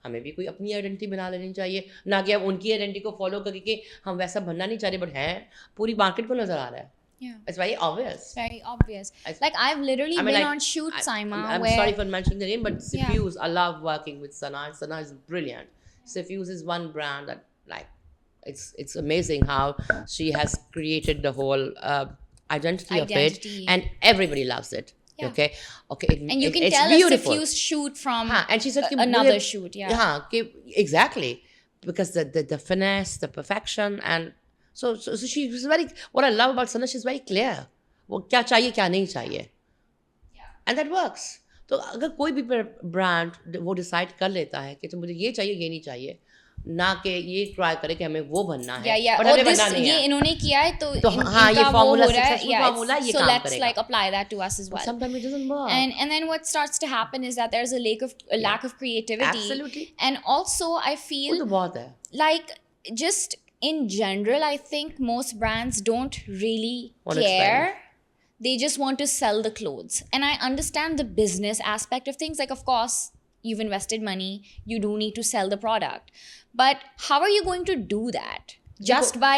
हमें भी कोई अपनी आइडेंटिटी बना लेनी चाहिए, ना कि हम उनकी आइडेंटिटी को फॉलो करके हम वैसा बनना नहीं चाह रहे, बट हैं पूरी मार्केट को नजर आ रहा है. Yeah. It's very obvious. Very obvious. Like I've literally I mean, been like, on shoot, Saima, I'm where sorry for mentioning the name, but Yeah. Suffuse, I love working with Sana. Sana is brilliant. Suffuse is one brand that, like, it's amazing how she has created the whole identity of Identity. it, and everybody loves it. Yeah. Okay. and you can it's tell beautiful. a Suffuse shoot from हाँ, and she said कि another मुझे- shoot. Yeah. हाँ, कि exactly, because the finesse, the perfection, and so she's very. What I love about Sana, she's very clear. वो क्या चाहिए क्या नहीं चाहिए, एंड दैट वर्क्स. तो अगर कोई भी ब्रांड वो डिसाइड कर लेता है कि तो मुझे ये चाहिए ये नहीं चाहिए, ना कि ये ट्राई करे कि हमें वो बनना है, Yeah. but Oh, हमें this बनना नहीं ये है. इन्होंने किया है तो तो हाँ, ये इनका वो formula, हो रहा है. successful Yeah, formula, ये so काम let's करेगा. like apply that to us as well. Sometimes it doesn't work. And then what starts to happen is that there's a lack of creativity. Absolutely. And also I वो feel तो बहुत है. like just in general, I think most brands don't really Wanna care. expand. They just want to sell the clothes. And I understand the business aspect of things. Like, of course, you've invested money, you do need to sell the product. But how are you going to do that? Just by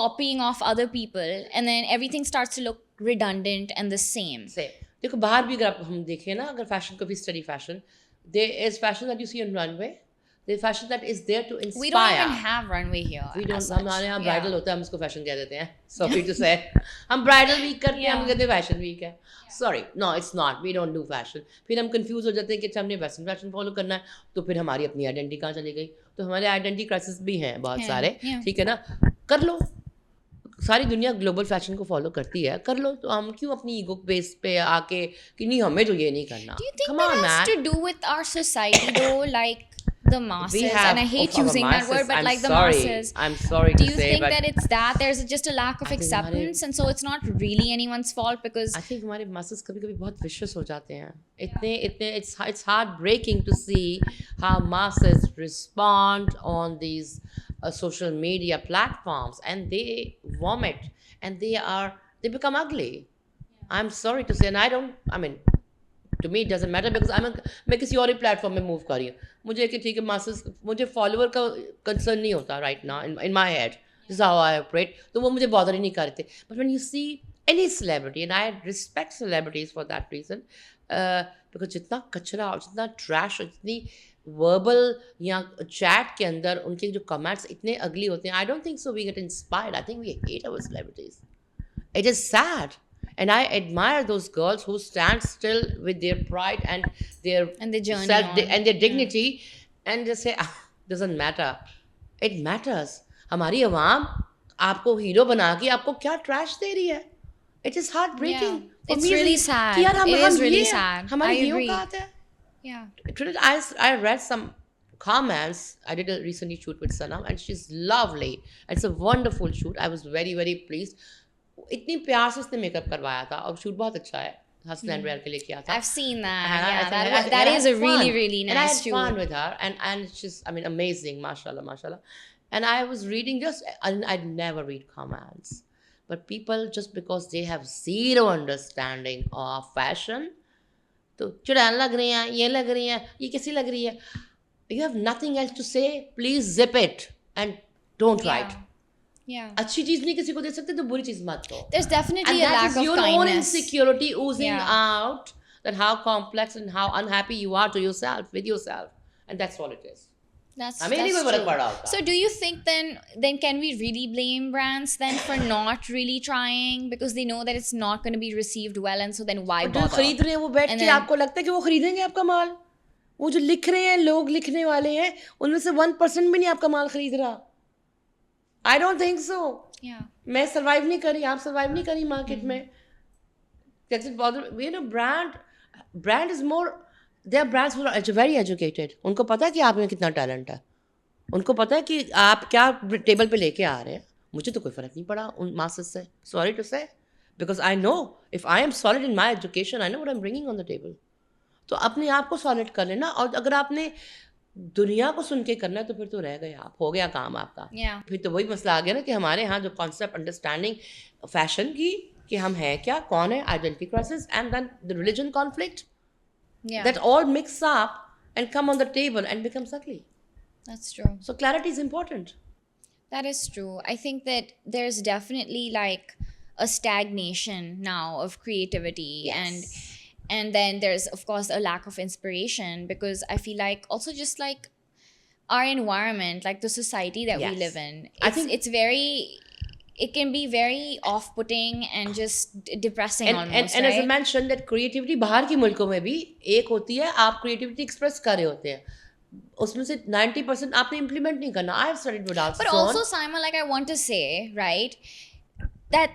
copying off other people, and then everything starts to look redundant and the same. से देखो बाहर भी अगर आप हम देखें ना, अगर फैशन को भी study fashion, there is fashion that you see on runway, the fashion that is there to inspire. We don't even have runway here. We don't, as such. हमारे यहाँ Yeah. ब्राइडल होता है, हम इसको फैशन कह देते हैं. Sorry to say, हम ब्राइडल वीक करते हैं, हम Yeah. कहते हैं फैशन वीक है. Sorry, no, it's not. We don't do fashion. फिर हम कंफ्यूज हो जाते हैं कि अच्छा हमने वेस्टर्न फैशन फॉलो करना है, तो फिर हमारी अपनी आइडेंटिटी कहाँ चली गई. तो हमारे आइडेंटिटी क्राइसिस भी हैं बहुत हैं, सारे. yeah. ठीक है ना, कर लो. सारी दुनिया ग्लोबल फैशन को फॉलो करती है, कर लो. तो हम क्यों अपनी ईगो बेस पे आके कि नहीं हमें तो ये नहीं करना. Do you think Come that on, has man. to do with our society though? Like the masses, We have, and I hate of our using that masses, word, but I'm like the sorry. masses. I'm sorry Do to you say, think but that it's that there's just a lack of I think हमारे- acceptance, and so it's not really anyone's fault because I think हमारे masses कभी-कभी बहुत vicious हो जाते हैं. इतने it's heartbreaking to see how masses respond on these social media platforms, and they vomit, and they become ugly. I'm sorry to say, and I mean, to me it doesn't matter because मैं किसी और ही platform में move कर रही हूँ. मुझे कि ठीक है मासेस, मुझे फॉलोअर का कंसर्न नहीं होता right now in my head. This how I operate. तो वो मुझे बॉदर ही नहीं करते. But when you see any celebrity, and I respect celebrities for that reason, because जितना कचरा और जितना ट्रैश और जितनी वर्बल या चैट के अंदर उनके जो कमेंट्स इतने अगली होते हैं, I don't think so we get inspired. I think we hate our celebrities. It is sad. And I admire those girls who stand still with their pride and their journey self on. and their dignity, and just say, doesn't matter. It matters. हमारी आवाम आपको hero बना के आपको क्या trash दे रही है. It is heartbreaking. Yeah. For It's me, really sad. कि यार It is really ये हैं, sad. हमारे I हीरो agree. कहाँ थे? yeah. Today, I read some comments. I did a recently shoot with Sanam, and she's lovely. It's a wonderful shoot. I was very, very pleased. इतनी प्यार से उसने makeup करवाया था और शूट बहुत अच्छा है. हसन एंड वेयर के लिए किया था. I've seen that. And I Yeah, think that I is a had really, fun. really And I nice had fun shoot. with her, and she's, I mean, amazing, mashallah. And I was reading I'd never read comments, but people, just because they have zero understanding of fashion, तो चुड़ैल लग रही हैं, ये लग रही हैं, ये कैसी लग रही है. You have nothing else to say. Please zip it and don't write. Yeah. अच्छी चीज नहीं किसी को दे सकते तो बुरी चीज मत दो. There's definitely And a that lack is of your own kindness. insecurity oozing Yeah. out, that how complex and how unhappy you are to yourself, with yourself. And that's all it is. That's हमें नहीं कोई true. फर्क पड़ रहा होता. So do you think then can we really blame brands then for not really trying because they know that it's not going to be received well, and so then why जो bother? खरीद रहे हैं वो बैठ And के then- आपको लगता है कि वो खरीदेंगे आपका माल? वो जो लिख रहे हैं लोग, लिखने वाले हैं, उनमें से 1% भी नहीं आपका माल खरीद रहा. I don't think so. Yeah. मैं सर्वाइव नहीं करी, आप सर्वाइव नहीं करी मार्केट में. Does it bother? You know, brand brand is more, they are brands who are very educated. उनको पता है कि आप में कितना टैलेंट है, उनको पता है कि आप क्या टेबल पे लेके आ रहे हैं. मुझे तो कोई फ़र्क नहीं पड़ा उन मास्टर्स से, सॉरी टू से, because I know if I am solid in my education, I know what I am bringing on the table. तो अपने आप को सॉलिड कर लेना. और अगर आपने दुनिया को सुन के करना है तो फिर तो रह गए आप, हो गया काम आपका. Yeah. फिर तो वही मसला आ गया ना कि हमारे यहाँ जो कॉन्सेप्ट अंडरस्टैंडिंग फैशन की कि हम हैं क्या, कौन है, identity crisis, and then the religion conflict, Yeah. that all mix up and come on the table and becomes ugly. That's true. So clarity is important. That is true. I think that there's definitely like a stagnation now of creativity, and then there's of course a lack of inspiration, because I feel like also just like our environment, like the society that we Yes. live in, I think- it's very, it can be very off-putting and just depressing And, almost, and as I right? mentioned that creativity बाहर की मुल्कों में भी एक होती है, आप creativity express कर रहे होते हैं, उसमें से 90% आपने implement नहीं करना. I have studied with arts. But also, Simon, like I want to say, right, that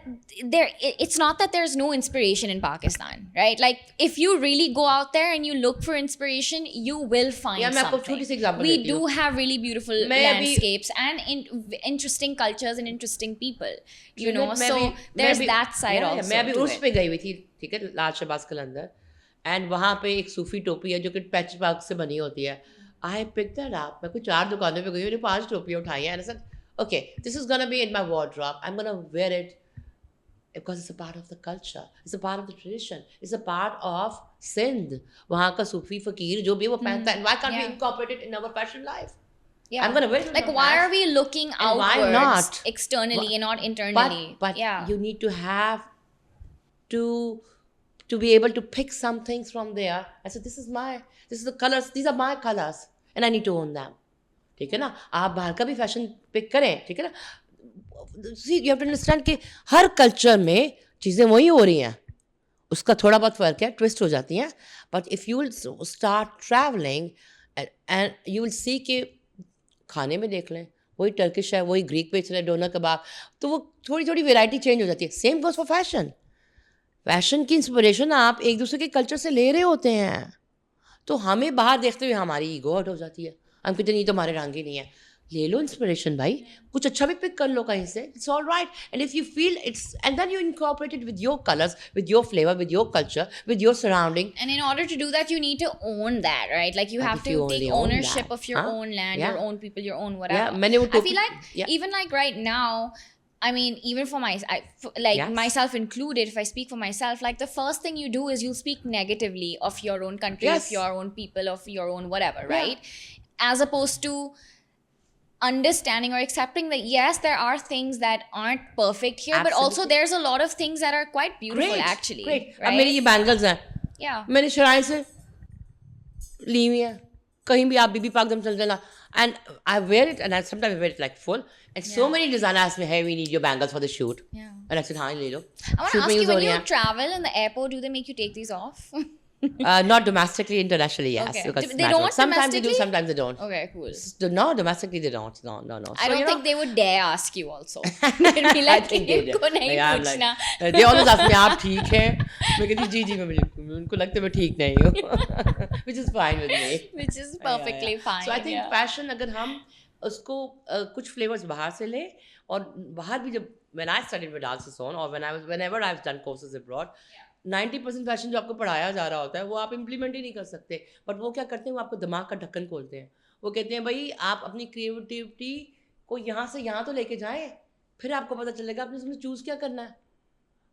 it's not that there's no inspiration in Pakistan, right? Like if you really go out there and you look for inspiration, you will find Yeah, मैं आपको something. छोटी सी example We देती do हूँ. have really beautiful मैं अभी- landscapes and interesting cultures and interesting people, you know. मैं So भी- there's मैं भी- that side Yeah, also. मैं अभी to उर्स it. पे गई हुई थी, ठीक है, लाल शहबाज कलंदर, एंड वहाँ पे एक सूफी टोपी है जो कि पैच वर्क से बनी होती है. I pick that up. मैं कुछ 4 दुकानों पे गई, मैंने 5 टोपियाँ उठाई हैं, and I said okay this is gonna be in my wardrobe, I am gonna wear it because it's a part of the culture, it's a part of the tradition, it's a part of Sindh. वहाँ का सूफी फकीर जो भी वो पहनता है, why can't we Yeah. incorporate it in our fashion life? Yeah. I'm gonna wear it on Like my why back. are we looking And why outwards not? externally and not internally? But yeah. you need to have to be able to pick some things from there. I said this is the colors, these are my colors and I need to own them. ठीक है ना, आप बाहर का भी fashion pick करें, ठीक है ना. See, you have to understand कि हर कल्चर में चीज़ें वही हो रही हैं, उसका थोड़ा बहुत फ़र्क है, ट्विस्ट हो जाती हैं. But if you will start travelling and you will see कि खाने में देख लें, वही टर्किश है, वही ग्रीक बेच रहे हैं, डोनर कबाब, तो वो थोड़ी थोड़ी वेराइटी चेंज हो जाती है. Same goes for fashion. Fashion की इंस्पिरेशन आप एक दूसरे के कल्चर से ले रहे होते हैं, तो हमें बाहर देखते हुए हमारी ईगो हर्ट हो जाती है. हम कहते नहीं, तो हमारे रंग ही नहीं है. ले लो इंस्पिरेशन भाई, कुछ अच्छा भी पिक कर लो कहीं से, it's all right. And if you feel it's, and then you incorporate it with your colours, with your flavour, with your culture, with your surrounding. And in order to do that, you need to own that, right? Like you But have if to you take only own ownership that, of your huh? own land, Yeah. your own people, your own whatever. Yeah, मैंने वो I feel like yeah. even like right now, I mean, even for like Yes. myself included, if I speak for myself, like the first thing you do is you speak negatively of your own country, Yes. of your own people, of your own whatever, Yeah. right? As opposed to understanding or accepting that yes, there are things that aren't perfect here, but also Absolutely. there's a lot of things that are quite beautiful Great, actually. great. अब Right? मेरी ये bangles हैं, Yeah. मैंने shrine से ली हुई है, कहीं भी आप बीबी पाकदम चल जाना, and I wear it and I sometimes wear it like full, and so Yeah. many designers ask me, hey, we need your bangles for the shoot, Yeah. and I said हाँ ले लो. I want Shoot to ask में you, use हो when रही you हैं. travel in the airport, do they make you take these off? Not domestically, internationally, yes. Okay. Because They it's matter. don't Sometimes they do, domestically? sometimes they don't. Okay, cool. No, domestically they don't. No. I So, don't you think know, they would dare ask you also. They'd be I like, think they do. इनको नहीं Yeah, I'm like, पूछना. they always ask me, आप ठीक हैं? मैं कहती जी जी मैं बिल्कुल, उनको लगता है मैं ठीक नहीं हूँ, which is fine with me. Which is perfectly fine. So I think yeah. fashion अगर हम उसको कुछ flavors बाहर से लें, और बाहर भी जब when I studied with Alsasson or whenever I've done courses abroad, 90% fashion जो आपको पढ़ाया जा रहा होता है वो आप इम्प्लीमेंट ही नहीं कर सकते. बट वो क्या करते हैं, वो आपको दिमाग का ढक्कन खोलते हैं. वो कहते हैं भाई आप अपनी क्रिएटिविटी को यहाँ से यहाँ तो लेके जाएं, फिर आपको पता चलेगा आपने उसमें चूज़ क्या करना है.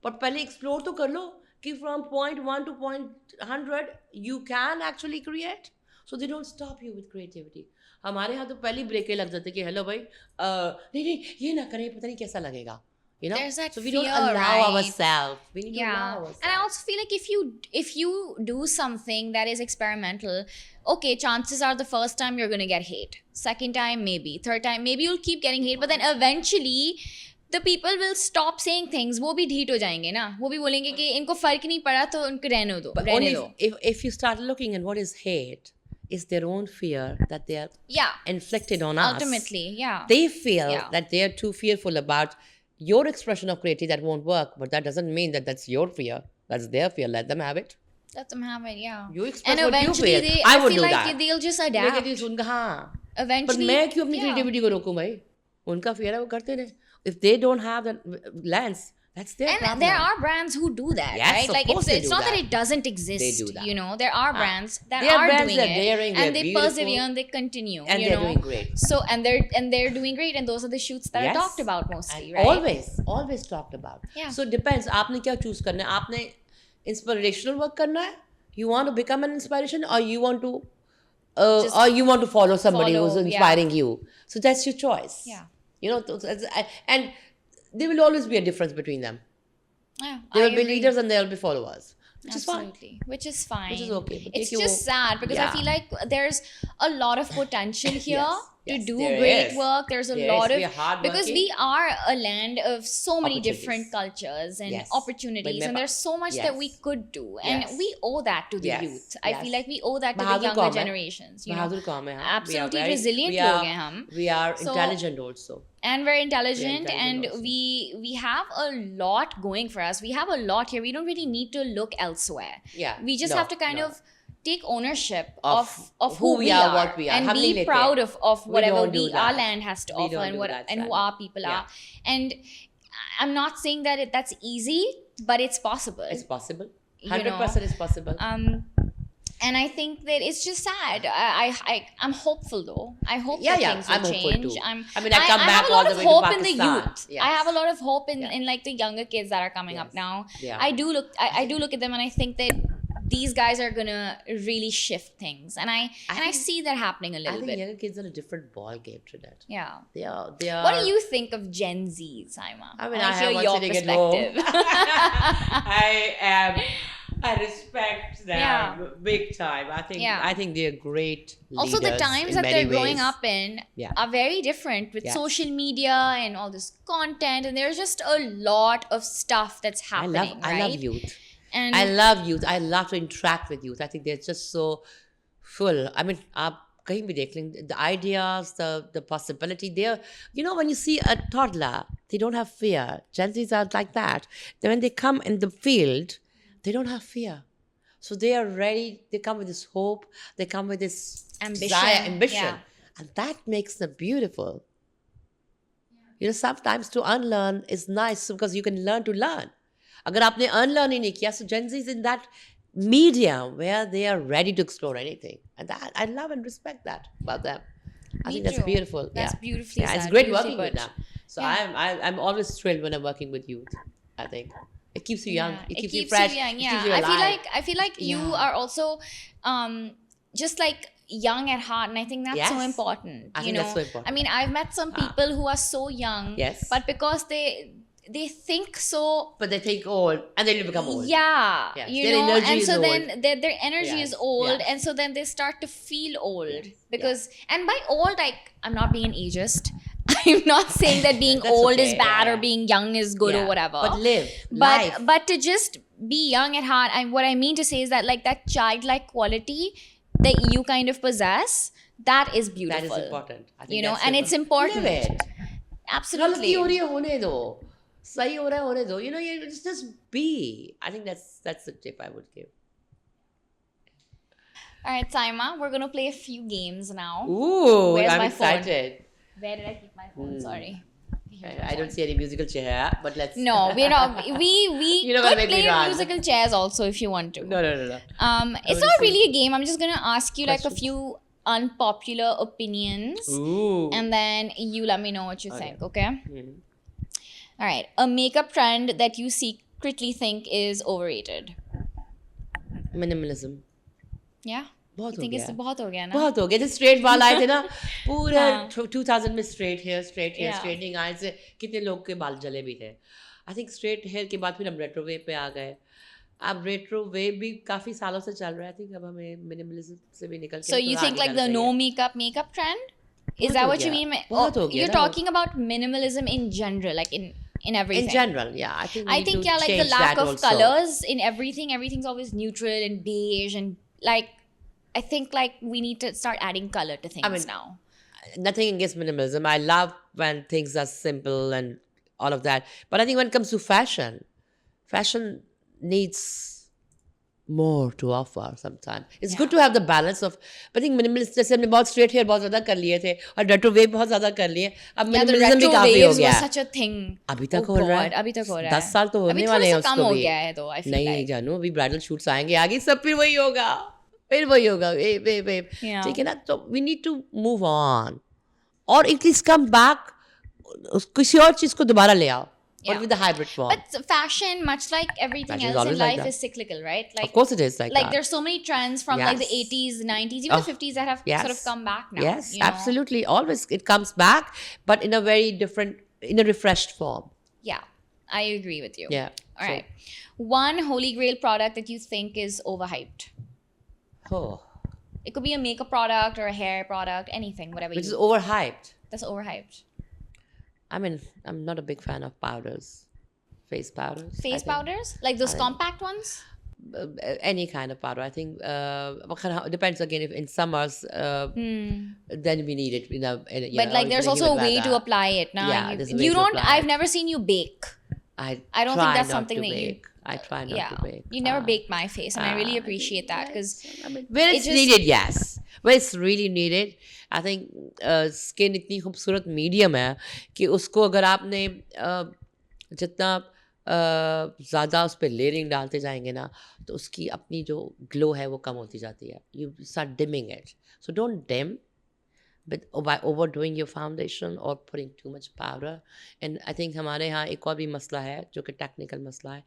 बट पहले एक्सप्लोर तो कर लो कि from point 1 to point 100 you can actually create. So they don't stop you with creativity. हमारे यहाँ तो पहली ब्रेकें लग जाती कि हेलो भाई नहीं ये ना करें, पता नहीं कैसा लगेगा. You know, There's that so we don't fear, allow right? ourselves. We need to allow Yeah, ourselves. and I also feel like if you do something that is experimental, okay, chances are the first time you're gonna get hate, second time maybe, third time maybe you'll keep getting hate, but then eventually the people will stop saying things. वो भी ढीठ हो जाएंगे ना, वो भी बोलेंगे कि इनको फर्क नहीं पड़ा तो उनको रहने दो, But रहने only दो. if you start looking at what is hate, is their own fear that they are Yeah, inflicted on us. ultimately, yeah. They feel Yeah. that they are too fearful about your expression of creativity that won't work, but that doesn't mean that that's your fear. That's their fear. Let them have it. Let them have it, yeah. You express And what you eventually feel. I would feel do like that. they'll just मैं adapt. कहती हूँ उनका हाँ पर Eventually, मैं क्यों अपनी yeah. Creativity को रोकूं भाई उनका फेयर है वो करते रहे if they don't have the lens that's their And problem. there are brands who do that, Yes, right? of Like course they it's do not that that. it doesn't exist. do that. You know, there are brands that There are are brands doing that are it, daring, and they're they beautiful, persevere and they continue. and you they're know? doing great. So and they're doing great, and those are the shoots that Yes. are talked about mostly, And right? always talked about. Yeah. So it depends. आपने क्या choose करना है? आपने inspirational work करना है? You want to become an inspiration, or you want to, Just or you want to follow somebody who's follow, inspiring you? So that's your choice. Yeah. You know, and there will always be a difference between them. Yeah, There I will be agree. leaders and there will be followers, which Absolutely. Which is fine. Which is okay, but It's take just sad because I yeah. feel like there's a lot of potential here Yes, to yes, do there great is. work. There's a There lot is. of We are hardworking. because we are a land of so many Opportunities. different cultures and Yes. opportunities, But and there's so much that we yes. could do, and Yes. we owe that to the Yes, youth. I feel yes. like we owe that to the Bahadur younger कौम है। generations. You know, बहादुर कौम है हम। We are absolutely very- resilient we are- लोग हैं हम. We are So- intelligent also. And we're intelligent, intelligent and also. we have a lot going for us. We have a lot here. We don't really need to look elsewhere. Yeah. We just No, have to kind no. of take ownership Of of who we are, what we are. and हम नहीं be लेते। proud of We whatever don't do our that. land has to We offer don't and do what that, and who Sally. our people Yeah. are. And I'm not saying that that's easy, but it's possible. It's possible. You 100% is possible. And I think that it's just sad. I'm hopeful though. I hope Yeah, that yeah, things will I'm hopeful change. too. I'm, I mean, I come I back have a all lot the of way to hope in the Pakistan. youth. Yes. I have a lot of hope Yeah. in like the younger kids that are coming up Yes. now. Yeah. I do look at them and I think that these guys are gonna really shift things, and I think- see that happening a I little think bit. younger kids are a different ball game to that. Yeah. They are. What do you think of Gen Z, Saima? I mean, wanna I have hear one your sitting at home. perspective. I respect them Yeah. big time. Yeah. I think they're great leaders. Also, the times in that many they're growing ways. up in Yeah. are very different with Yes. social media and all this content, and there's just a lot of stuff that's happening. I right? love youth. And I love youth. I love to interact with youth. I think they're just so full. I mean, आप कहीं भी देख लें, the ideas, the possibility. They're, you know, when you see a toddler, they don't have fear. Gen Zs are like that. Then when they come in the field, they don't have fear. So they are ready. They come with this hope. They come with this ambition. Yeah. And that makes them beautiful. You know, sometimes to unlearn is nice because you can learn to learn. अगर आपने unlearn ही नहीं किया, so Gen Z is in that medium where they are ready to explore anything. And that, I love and respect that about them. I Me think that's too. beautiful. That's yeah. beautifully Yeah, it's said, great beautifully working with put. them. So Yeah. I'm always thrilled when I'm working with youth, I think. It keeps you young. Yeah, It keeps you fresh. young. It Yeah, keeps you alive. I feel like you Yeah. are also just like young at heart, and I think that's so Yes. important. I you think know, that's so important. I mean, I've met some people who are so young, Yes. but because they think so. But they take old and then you become old. Yeah, Yes, you their know, energy and is so old. then their energy Yes, is old, yes. and so then they start to feel old Yes, because, and by old, like I'm not being an ageist. I'm not saying that being That's old is okay, bad yeah. or being young is good or Yeah. whatever. But live. but life. but to just be young at heart, and what I mean to say is that like that childlike quality that you kind of possess, that is beautiful. That is important. I think You know, that's and it's important. Live it. Absolutely. गलती हो रही है होने दो. सही हो रहा है होने दो. You know, you just be. I think that's the tip I would give. All right, Saima, we're gonna play a few games now. Ooh, Where's I'm my phone? excited. Where did I keep my phone? Sorry. Here's my I don't phone. see any musical chair, but let's. No, we're not. We You're not gonna could make me play run. musical chairs also if you want to. No. It's not really a game. I'm just gonna ask you like a few unpopular opinions, Ooh. and then you let me know what you think. Okay. Mhm. All right. A makeup trend that you secretly think is overrated. Minimalism. Yeah. बहुत You हो think it's गया. बहुत हो गया ना? बहुत हो गया. जो स्ट्रेट बाल आए थे ना पूरे हाँ. 2000 में स्ट्रेट हेयर Yeah. स्ट्रेटनिंग आए से कितने लोग के बाल जले भी थे. आई थिंक स्ट्रेट हेयर के बाद फिर हम रेट्रो वेव पे आ गए. अब रेट्रो वेव भी काफी सालों से चल रहा है. आई थिंक अब हमें मिनिमलिज्म से भी निकल के So you थोड़ा think आगे like the चलना no चाहिए. makeup trend? Is बहुत that हो what you गया. mean? बहुत हो गया You're ना. talking about minimalism in general, like in everything. In general, yeah. I think we I need think to yeah, like the change lack that of also. colors in everything. Everything's always neutral and beige, and like I think like we need to start adding color to things mean, now. Nothing against minimalism. I love when things are simple and all of that. But I think when it comes to fashion needs more to offer sometimes. It's Yeah. good to have the balance of, I think minimalist, जैसे हमने बहुत straight hair बहुत ज़्यादा कर लिए थे और retro wave बहुत ज़्यादा कर लिए, अब Yeah, the minimalism भी retro काफ़ी हो waves गया was है. such a thing. अभी Oh तक हो रहा God, है. अभी तक हो रहा 10 है. साल तो अभी होने थोड़ा वाले हैं सा कम उसको हो भी. गया है though, I feel नहीं like. जानू, अभी ब्राइडल शूट्स आएंगे आगे, सब फिर वही होगा, फिर वही होगा. Yeah. ठीक है ना, तो we need to move on और एटलीस्ट कम बैक, किसी और चीज को दोबारा ले आओ, Yeah. but with the hybrid form. But fashion, much like everything Fashion is else in always like life, that. is cyclical, right? Of course it is like that. there's so many trends from like the Yes. 80s, 90s, even the Oh, 50s that have sort of yes. come back now. Yes, you know? absolutely. Always it comes back, but in a very different, in a refreshed form. Yeah, I agree with you. Yeah. All right. One holy grail product that you think is overhyped. Oh, It could be a makeup product or a hair product, anything, whatever which is you. overhyped. That's overhyped. I mean, I'm not a big fan of powders, face powders. I Face think. powders, like those I- compact ones. Any kind of powder. I think it depends again. If in summers, then we need it. But like, there's also a way to apply it. Now, Yeah, there's a way you to don't. apply I've it. never seen you bake. I I don't try think that's not something to that you. bake. I try not Yeah, to bake. you never baked my face, and I really I think appreciate that because I mean, where it it's just- needed, yes. Where it's really needed, I think skin इतनी खूबसूरत medium है कि उसको अगर आपने जितना ज़्यादा उस पर लेयरिंग डालते जाएंगे ना, तो उसकी अपनी जो ग्लो है वो कम होती जाती है. You start dimming it. So don't dim by overdoing your foundation or putting too much powder. And I think हमारे यहाँ एक और भी मसला है जो कि टेक्निकल मसला है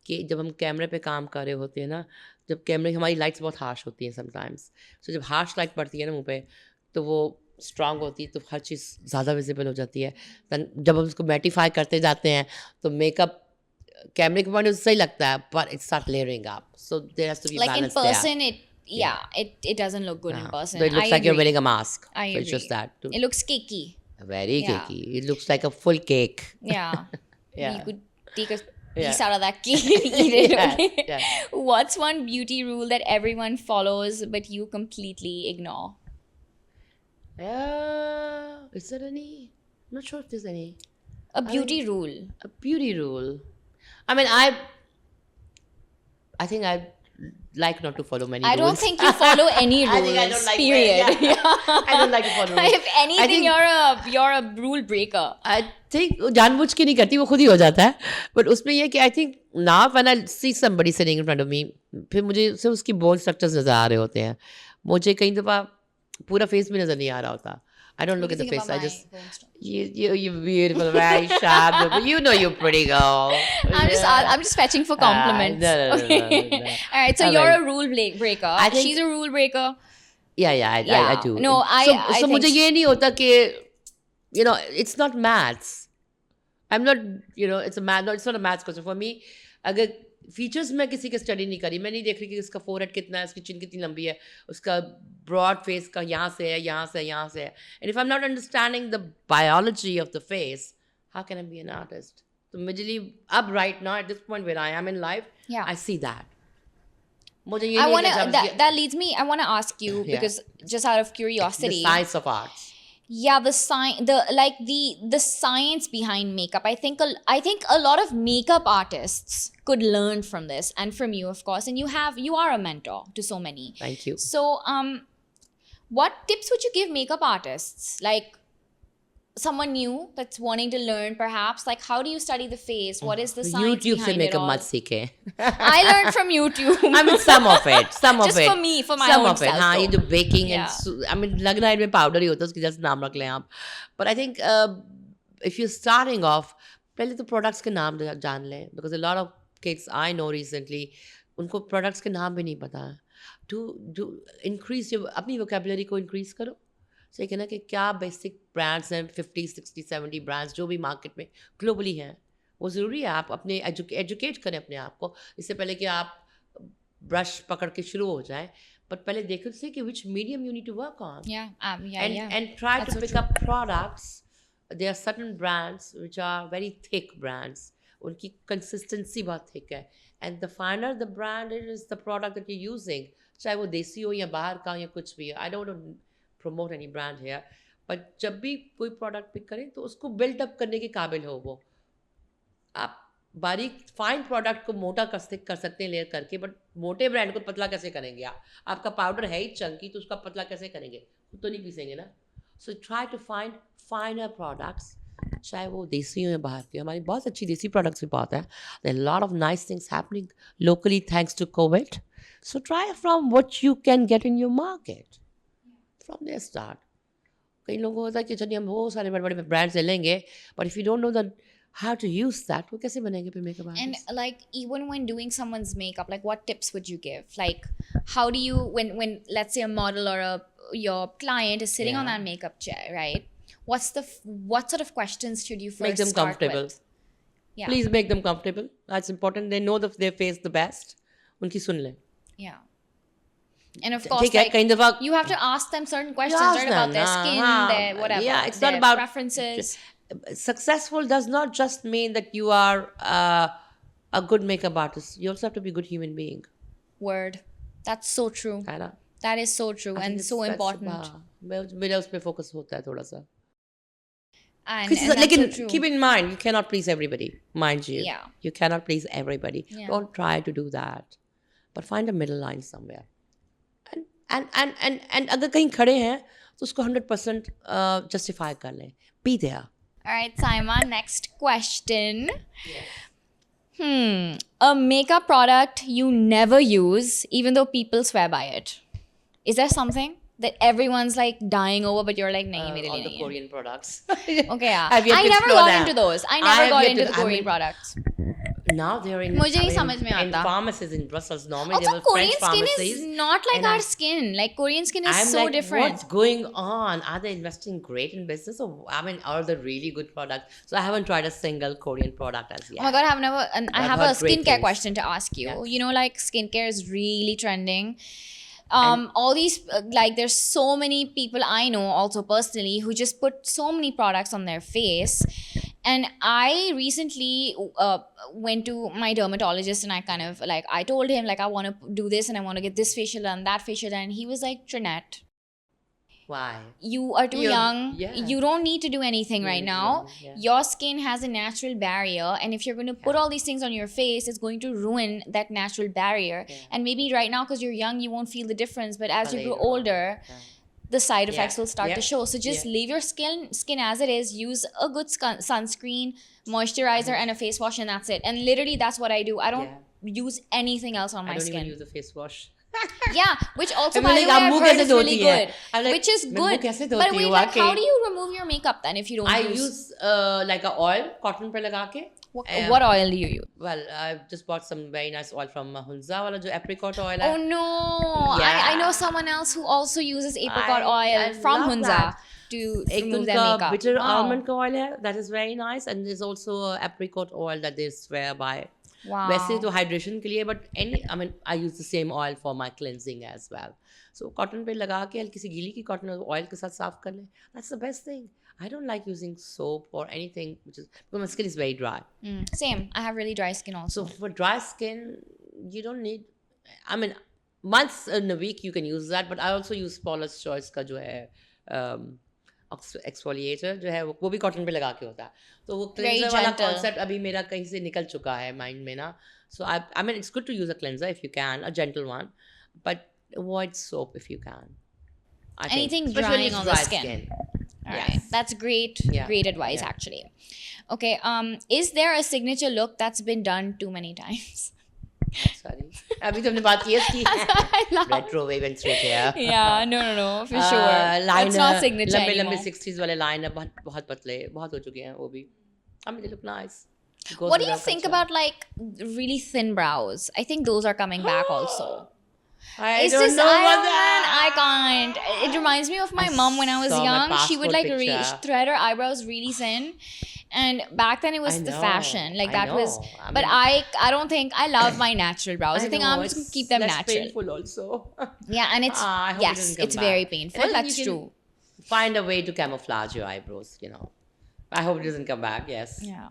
कि जब हम कैमरे पे काम कर रहे होते हैं ना, जब कैमरे हमारी लाइट्स बहुत हार्श होती हैं समटाइम्स, सो जब हार्श लाइट पड़ती है ना मुंह पे, तो वो स्ट्रांग होती है, तो हर चीज़ ज़्यादा विजिबल हो जाती है. जब हम उसको मैटिफाई करते जाते हैं तो मेकअप कैमरे के पॉइंट सही लगता है, but it start layering up. So there has to be like in balance there. person, it doesn't look good in person. So it looks I like you're agree. wearing a mask. I So it's just agree. that. Too. It looks cakey. Very Yeah. cakey. It looks like a full cake. Yeah. Yeah. You could take a Yeah. piece out of that cake and eat it. Yeah, Okay? yeah. What's one beauty rule that everyone follows but you completely ignore? Is there any? I'm not sure if there's any. A beauty rule. A beauty rule. I mean, I think I like not to follow many I rules. don't think you follow any rules. I think I don't like period. yeah. I don't like to follow rules. If anything, think- you're a rule breaker. I think जानबूझ के नहीं करती, वो खुद ही हो जाता है. But उसमें ये है कि I think now when I see somebody sitting in front of me, फिर मुझे सिर्फ उसकी बोन स्ट्रक्चर्स नज़र आ रहे होते हैं. मुझे कई दफ़ा पूरा फेस भी नज़र नहीं आ रहा होता. I don't look What at do the you face. think I about just my bone structure? you're beautiful, very sharp. But you know you're pretty girl. I'm just fetching for compliments. no. Okay. All right. So I you're mean, a rule breaker. I think- She's a rule breaker. Yeah, I Yeah. do. No, I so think मुझे ये नहीं होता कि it's not maths. I'm not, it's not a maths question for me. अगर features मैं किसी के study नहीं करी, मैं नहीं देख रही कि इसका फोरहेड कितना है, इसकी चिन कितनी लंबी है, उसका ब्रॉड फेस का यहाँ से है, यहाँ से है. And if I am not understanding the biology of the face, how can I be an artist? तो मुझे अब right now at this point where I am in life, Yeah. I see that. मुझे ये I नहीं want है to कि that leads me. I want to ask you Yeah. because just out of the curiosity. science of arts. Yeah, the science behind makeup. I think a lot of makeup artists could learn from this, and from you, of course. And you are a mentor to so many. Thank you. So, what tips would you give makeup artists? Like someone new that's wanting to learn, perhaps. Like, how do you study the face? What is the science YouTube से behind it makeup all? मत सीखे. I learned from YouTube. I mean, some of it. Just for me, for my some own of it. self, हाँ, though. ये जो baking Yeah. and I mean, लग रहा है इनमें powder ही होता है, उसकी जैसे नाम रख लें आप. But I think if you're starting off, पहले तो products के नाम जान लें, because a lot of kids I know recently, उनको products के नाम भी नहीं पता है. To increase your अपनी vocabulary को increase करो. सही कहना कि क्या बेसिक ब्रांड्स हैं, 50, 60, 70 ब्रांड्स जो भी मार्केट में ग्लोबली हैं, वो ज़रूरी है आप अपने एजुकेट करें अपने आप को, इससे पहले कि आप ब्रश पकड़ के शुरू हो जाएं. बट पहले देखो से कि which medium you need to work on and try That's to so pick up products. There are certain brands which are very thick brands. उनकी consistency बहुत thick है. And the finer the brand is the product that you're using. चाहे वो देसी हो या बाहर का या कुछ भी. I don't want to promote any brand here. But जब भी कोई product pick करें तो उसको build up करने के काबिल हो वो. आप बारीक फाइन प्रोडक्ट को मोटा कर सकते हैं लेयर करके, बट मोटे ब्रांड को पतला कैसे करेंगे आप? आपका पाउडर है ही चंकी, तो उसका पतला कैसे करेंगे? खुद तो नहीं पीसेंगे ना. So try to find finer products, चाहे वो देसी हो या बाहर के. हमारी बहुत अच्छी देसी प्रोडक्ट्स भी बहुत है. There are lot of nice things happening locally thanks to COVID. So try from what you can get in your market. From there start. कई लोगों को होता है कि चलिए हम बहुत सारे बड़े बड़े ब्रांड्स ले लेंगे, but if you don't know that how to use that, वो कैसे बनेंगे फिर makeup And artist? like even when doing someone's makeup, like what tips would you give? Like how do you when let's say a model or your client is sitting on Yeah. that makeup chair, right? What sort of questions should you first Make them start comfortable. with? Yeah. Please make them comfortable. That's important. They know their face the best. उनकी सुन लें. Yeah. And of course, ठीक है, like कई दफा you have to ask them certain questions, ask right, about them, their skin, हाँ, their whatever, yeah, it's their not about preferences. Successful does not just mean that you are a good makeup artist. You also have to be a good human being. Word. That's so true. है ना? That is so true I think and it's- so that's- important. हाँ, मेरा उस पे focus होता है थोड़ा सा. And that's लेकिन so true. keep in mind, you cannot please everybody, mind you. Yeah. You cannot please everybody. Yeah. Don't try to do that. But find a middle line somewhere. And अगर कहीं खड़े हैं तो उसको 100% justify कर लें. Be there. All right, Saima, next question. A makeup product you never use, even though people swear by it. Is there something that everyone's like dying over, but you're like, nahi, mere All liye the nahi hai. Korean products. Okay, yeah. I've yet I to never explore got that. into those. I I never have got yet into to- the I Korean mean, products. Now they're in, मुझे नहीं in- समझ में in आता. pharmacies in Brussels. Normally Also, they were Korean French skin pharmacies. is not like and our I'm- skin. Like Korean skin is I'm so like, different. what's going on? Are they investing great in business? Or I mean, are they really good products? So I haven't tried a single Korean product as yet. Oh my god, I have never. And I I've have a heard great skincare things. question to ask you. Yes. You know, like skincare is really trending. All these like, there's so many people I know also personally who just put so many products on their face. And I recently went to my dermatologist and I kind of like, I told him like, I want to do this and I want to get this facial done, that facial done. And he was like, Trinette, Why? you are too You're- young. yeah. You don't need to do anything right You're now. young, yeah. Your skin has a natural barrier, and if you're going to put all these things on your face, it's going to ruin that natural barrier. Yeah. And maybe right now, because you're young, you won't feel the difference. But as you grow Later on. older, Yeah. the side Yeah. effects will start to Yeah. show. So just Yeah. leave your skin as it is. Use a good sunscreen, moisturizer, and a face wash, and that's it. And literally, that's what I do. I don't use anything else on I my don't skin. even use a face wash. Yeah, which also I by mean, the like, way आप I've मुंह heard कैसे is really धोती है? good, I'm like, which is मैं मुंह good. कैसे But dhoti wait, हूँ like, आके? how do you remove your makeup then if you don't I use? use like a oil, cotton पे लगा के. What oil do you use? Well, I just bought some very nice oil from Hunza वाला जो apricot oil है. Oh no! Yeah. I know someone else who also uses apricot I oil from love Hunza that. to एक remove their उनका makeup. bitter Wow. almond का oil है, that is very nice, and there's also apricot oil that they swear by. Wow. वैसे तो hydration के लिए, but I mean I use the same oil for my cleansing as well. So cotton पे लगा के हल्की सी गीली की cotton oil के साथ साफ कर ले. That's the best thing. I don't like using soap or anything because my skin is very dry. Same. I have really dry skin also. So for dry skin, you don't need. I mean, once in a week you can use that, but I also use Paula's Choice का जो है exfoliator जो है वो भी cotton पे लगा के होता है. तो वो Very cleanser वाला gentle. concept अभी मेरा कहीं से निकल चुका है mind में ना. So I mean it's good to use a cleanser if you can, a gentle one, but avoid soap if you can. I think. Anything Especially drying on the dry skin. All right. Yes. That's great. Yeah. Great advice, Yeah. actually. Okay. Is there a signature look that's been done too many times? Sorry. अभी तुमने बात की है I laugh. retro wave and straight hair. Yeah. No. For sure. That's not signature लंबे anymore. 60s वाले liner बहुत पतले बहुत हो चुके हैं वो भी. I mean they look nice. It goes What do with you our think culture. about like really thin brows? I think those are coming back also. I It's don't just, know I about don't, man, that. I can't. It reminds me of my I mom when I was saw my young. She would passport like picture. thread her eyebrows really thin. And back then it was I the know, fashion. Like I that was, know. I but mean- I don't think, I love my natural brows. I think know, I'm just going to keep them less natural. painful also. Yeah, and it's, I hope it yes, doesn't come it's back. very And painful. I think That's you can true. Find a way to camouflage your eyebrows, you know. I hope it doesn't come back, yes. Yeah.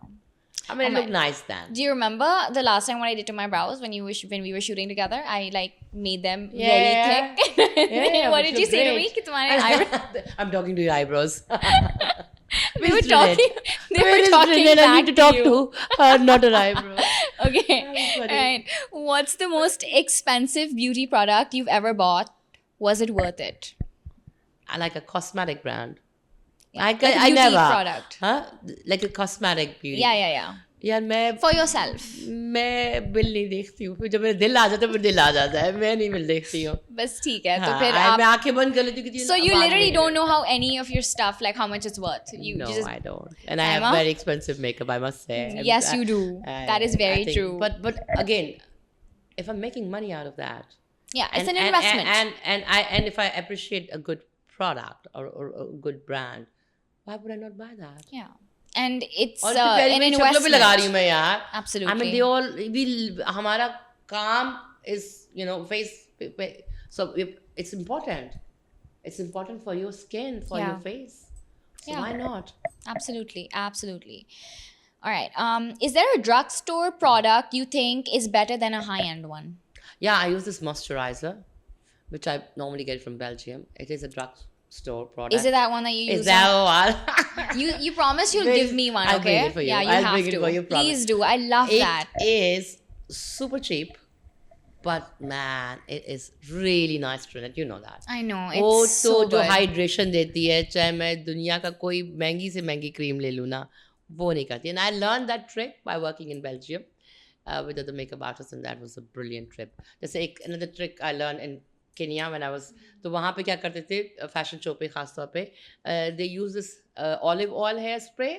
I mean, Oh it my- looked nice then. Do you remember the last time what I did to my brows when we were shooting together? I like made them Yeah. very thick. Yeah, What which did you looked say to great. me? कि तुम्हारे eyebrows I'm talking to your eyebrows. we were Please do talking. that. They Where were is talking Brynel? I back need to talk you. to her, not an eyebrow. Okay. That's funny. Alright. What's the most expensive beauty product you've ever bought? Was it worth it? I like a cosmetic brand. Like a beauty never. product. Huh? Like a cosmetic beauty. Yeah. यार मैं For yourself. मैं bill नहीं देखती हूँ. फिर जब मेरा दिल आ जाता है फिर दिल आ जाता है. मैं नहीं बिल देखती हूँ. बस ठीक है तो हाँ, फिर मैं आप आंखें बंद कर लेती हूँ क्योंकि So you आवाज literally नहीं don't है. know how any of your stuff, like how much it's worth. You No, just I don't. And I have Saima? very expensive makeup, I must say. Yes, you do. That is very think- true. But again, if I'm making money out of that, yeah, it's and, an investment. and if I appreciate a good product or a good brand, why would I not buy that? yeah, and it's और इससे पहले an मेरी शक्लों पे लगा रही हूँ investment. मैं यार. Absolutely. I mean, they all we हमारा काम is face. So it's important. It's important for your skin, for your Yeah. face. So Yeah. why not? Absolutely. All right. Is there a drugstore product you think is better than a high-end one? Yeah, I use this moisturizer, which I normally get from Belgium. It is a drugstore product. Is it that one that you use? Is that all? You promise you'll Will- give me one, I'll okay? bring it for you. Yeah, you I'll have bring it to. for you, promise. Please do. I love that. It is super cheap, but man, it is really nice Trinette. You know that. I know. वो It's तो so जो good. Hydration देती है, चाहे मैं दुनिया का कोई महंगी से महंगी क्रीम ले लूँ ना, वो नहीं करती. And I learned that trick by working in Belgium with other makeup artists, and that was a brilliant trip. जैसे एक another trick I learned in Kenya when I was, तो वहाँ पे क्या करते थे फैशन शो पे खास तौर पे, they use this olive oil hair spray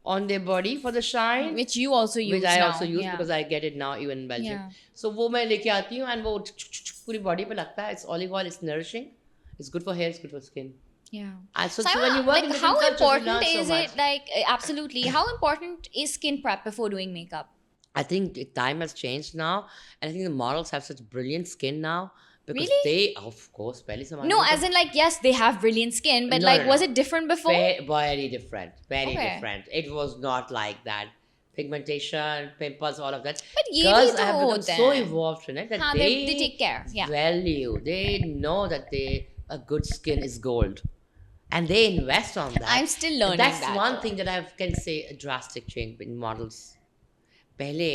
on their body for the shine. Which you also use Which I now. also use yeah. because I get it now even in Belgium. Yeah. So वो मैं लेके आती हूँ and वो पूरी body पे लगता है. It's olive oil, it's nourishing, it's good for hair, it's good for skin. Yeah. So Saima, when you work like, in how different cultures, you important learn is so it? much. Like, absolutely. How important is skin prep before doing makeup? I think time has changed now, and I think the models have such brilliant skin now because Really? they, of course, पहले ज़माने No, में तो as in, like, yes, they have brilliant skin, but No, like, no, was no. it different before? very different, very Okay. different. It was not like that. Pigmentation, pimples, all of that. But ये Girls भी तो have become होते so हैं. evolved in it that हाँ, they take care. Yeah. value. They know that a good skin is gold, and they invest on that. I'm still learning That's that. one thing that I can say a drastic change in models. पहले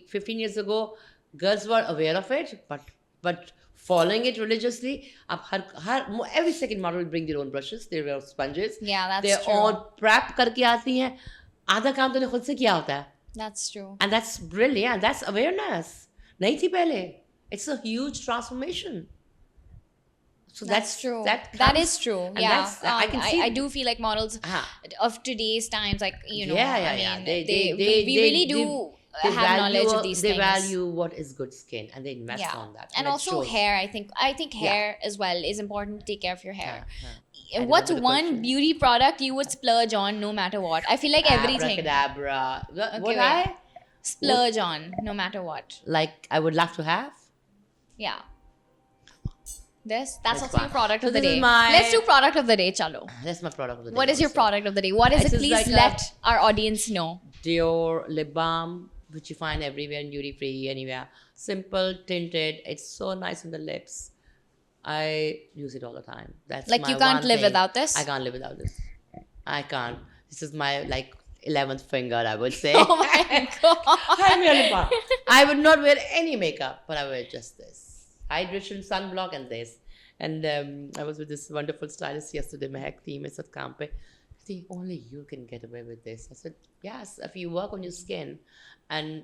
15 years ago, girls were aware of it, but following it religiously. अब every second model will bring their own brushes, their own sponges, Yeah, that's their true. own prep करके आती हैं. आधा काम तो उन्हें खुद से किया होता है. That's true. And that's brilliant. That's awareness. नहीं थी पहले. It's a huge transformation. So That's true. That That comes- is true. and Yeah. that's- I can see I do feel like models Ah. of today's times, like, you know, Yeah, I yeah. mean, They we really do they have knowledge of these they things. value what is good skin and they invest Yeah. on that. And it also shows. hair, I think Yeah. hair as well is important to take care of your hair. I What's remember the one question. beauty product you would splurge on no matter what? I feel like everything. Abracadabra. What wait. I Splurge on no matter what. like I would love to have. Yeah. That's That's also your fine. product So of the this is day. my- Let's do product of the day, chalo. That's my product of the day. What is your also. product of the day? What is This it? is Please like let our audience know. Dior lip balm, which you find everywhere in duty free, anywhere. Simple, tinted. It's so nice on the lips. I use it all the time. That's Like, my you can't one live thing. without this? I can't live without this. I can't. This is my 11th finger, I would say. Oh my god. Hi, my lip balm. I would not wear any makeup, but I wear just this. Hydration, sunblock, and this. And I was with this wonderful stylist yesterday, Mehak थी मेरे साथ काम पे. I think only you can get away with this. I said, yes, if you work on your skin and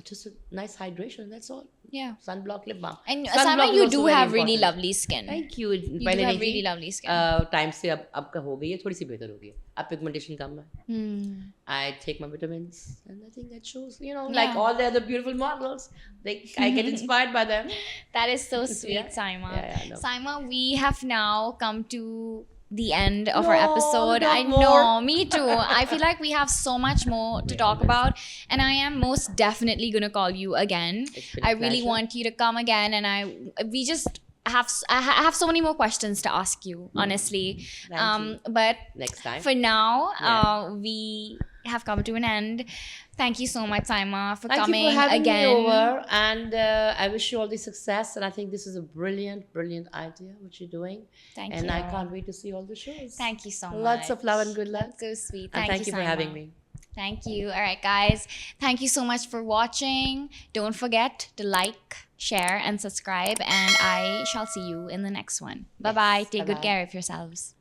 just a nice hydration, that's all. Yeah. Sunblock, lip balm. And Sunblock Saima, is you also do very have really important. lovely skin. Thank you. You do पहले have नहीं really थी. lovely skin. Time से अब का हो गई है, थोड़ी सी बेहतर हो गई है. अब पिगमेंटेशन कम है. Hmm. I take my vitamins, and I think that shows, Yeah. like all the other beautiful models, I get inspired by them. That is so sweet, Yeah. Saima. Yeah, I know. Saima, we have now come to the end of our No, episode. not I more. know, me too. I feel like we have so much more to talk about, and I am most definitely gonna call you again. It's been a I really pleasure. want you to come again, and we just I have so many more questions to ask you, honestly. Thank you. But Next time. for now, Yeah. we have come to an end. Thank you so much, Saima, for Thank coming you for having again. me over, and I wish you all the success. And I think this is a brilliant, brilliant idea what you're doing. Thank and you. I can't wait to see all the shows. Thank you so much. Lots of love and good luck. That's so sweet. And thank you for Saima. having me. Thank you. All right, guys. Thank you so much for watching. Don't forget to like, share, and subscribe. And I shall see you in the next one. Bye bye. Take good bye-bye. care of yourselves.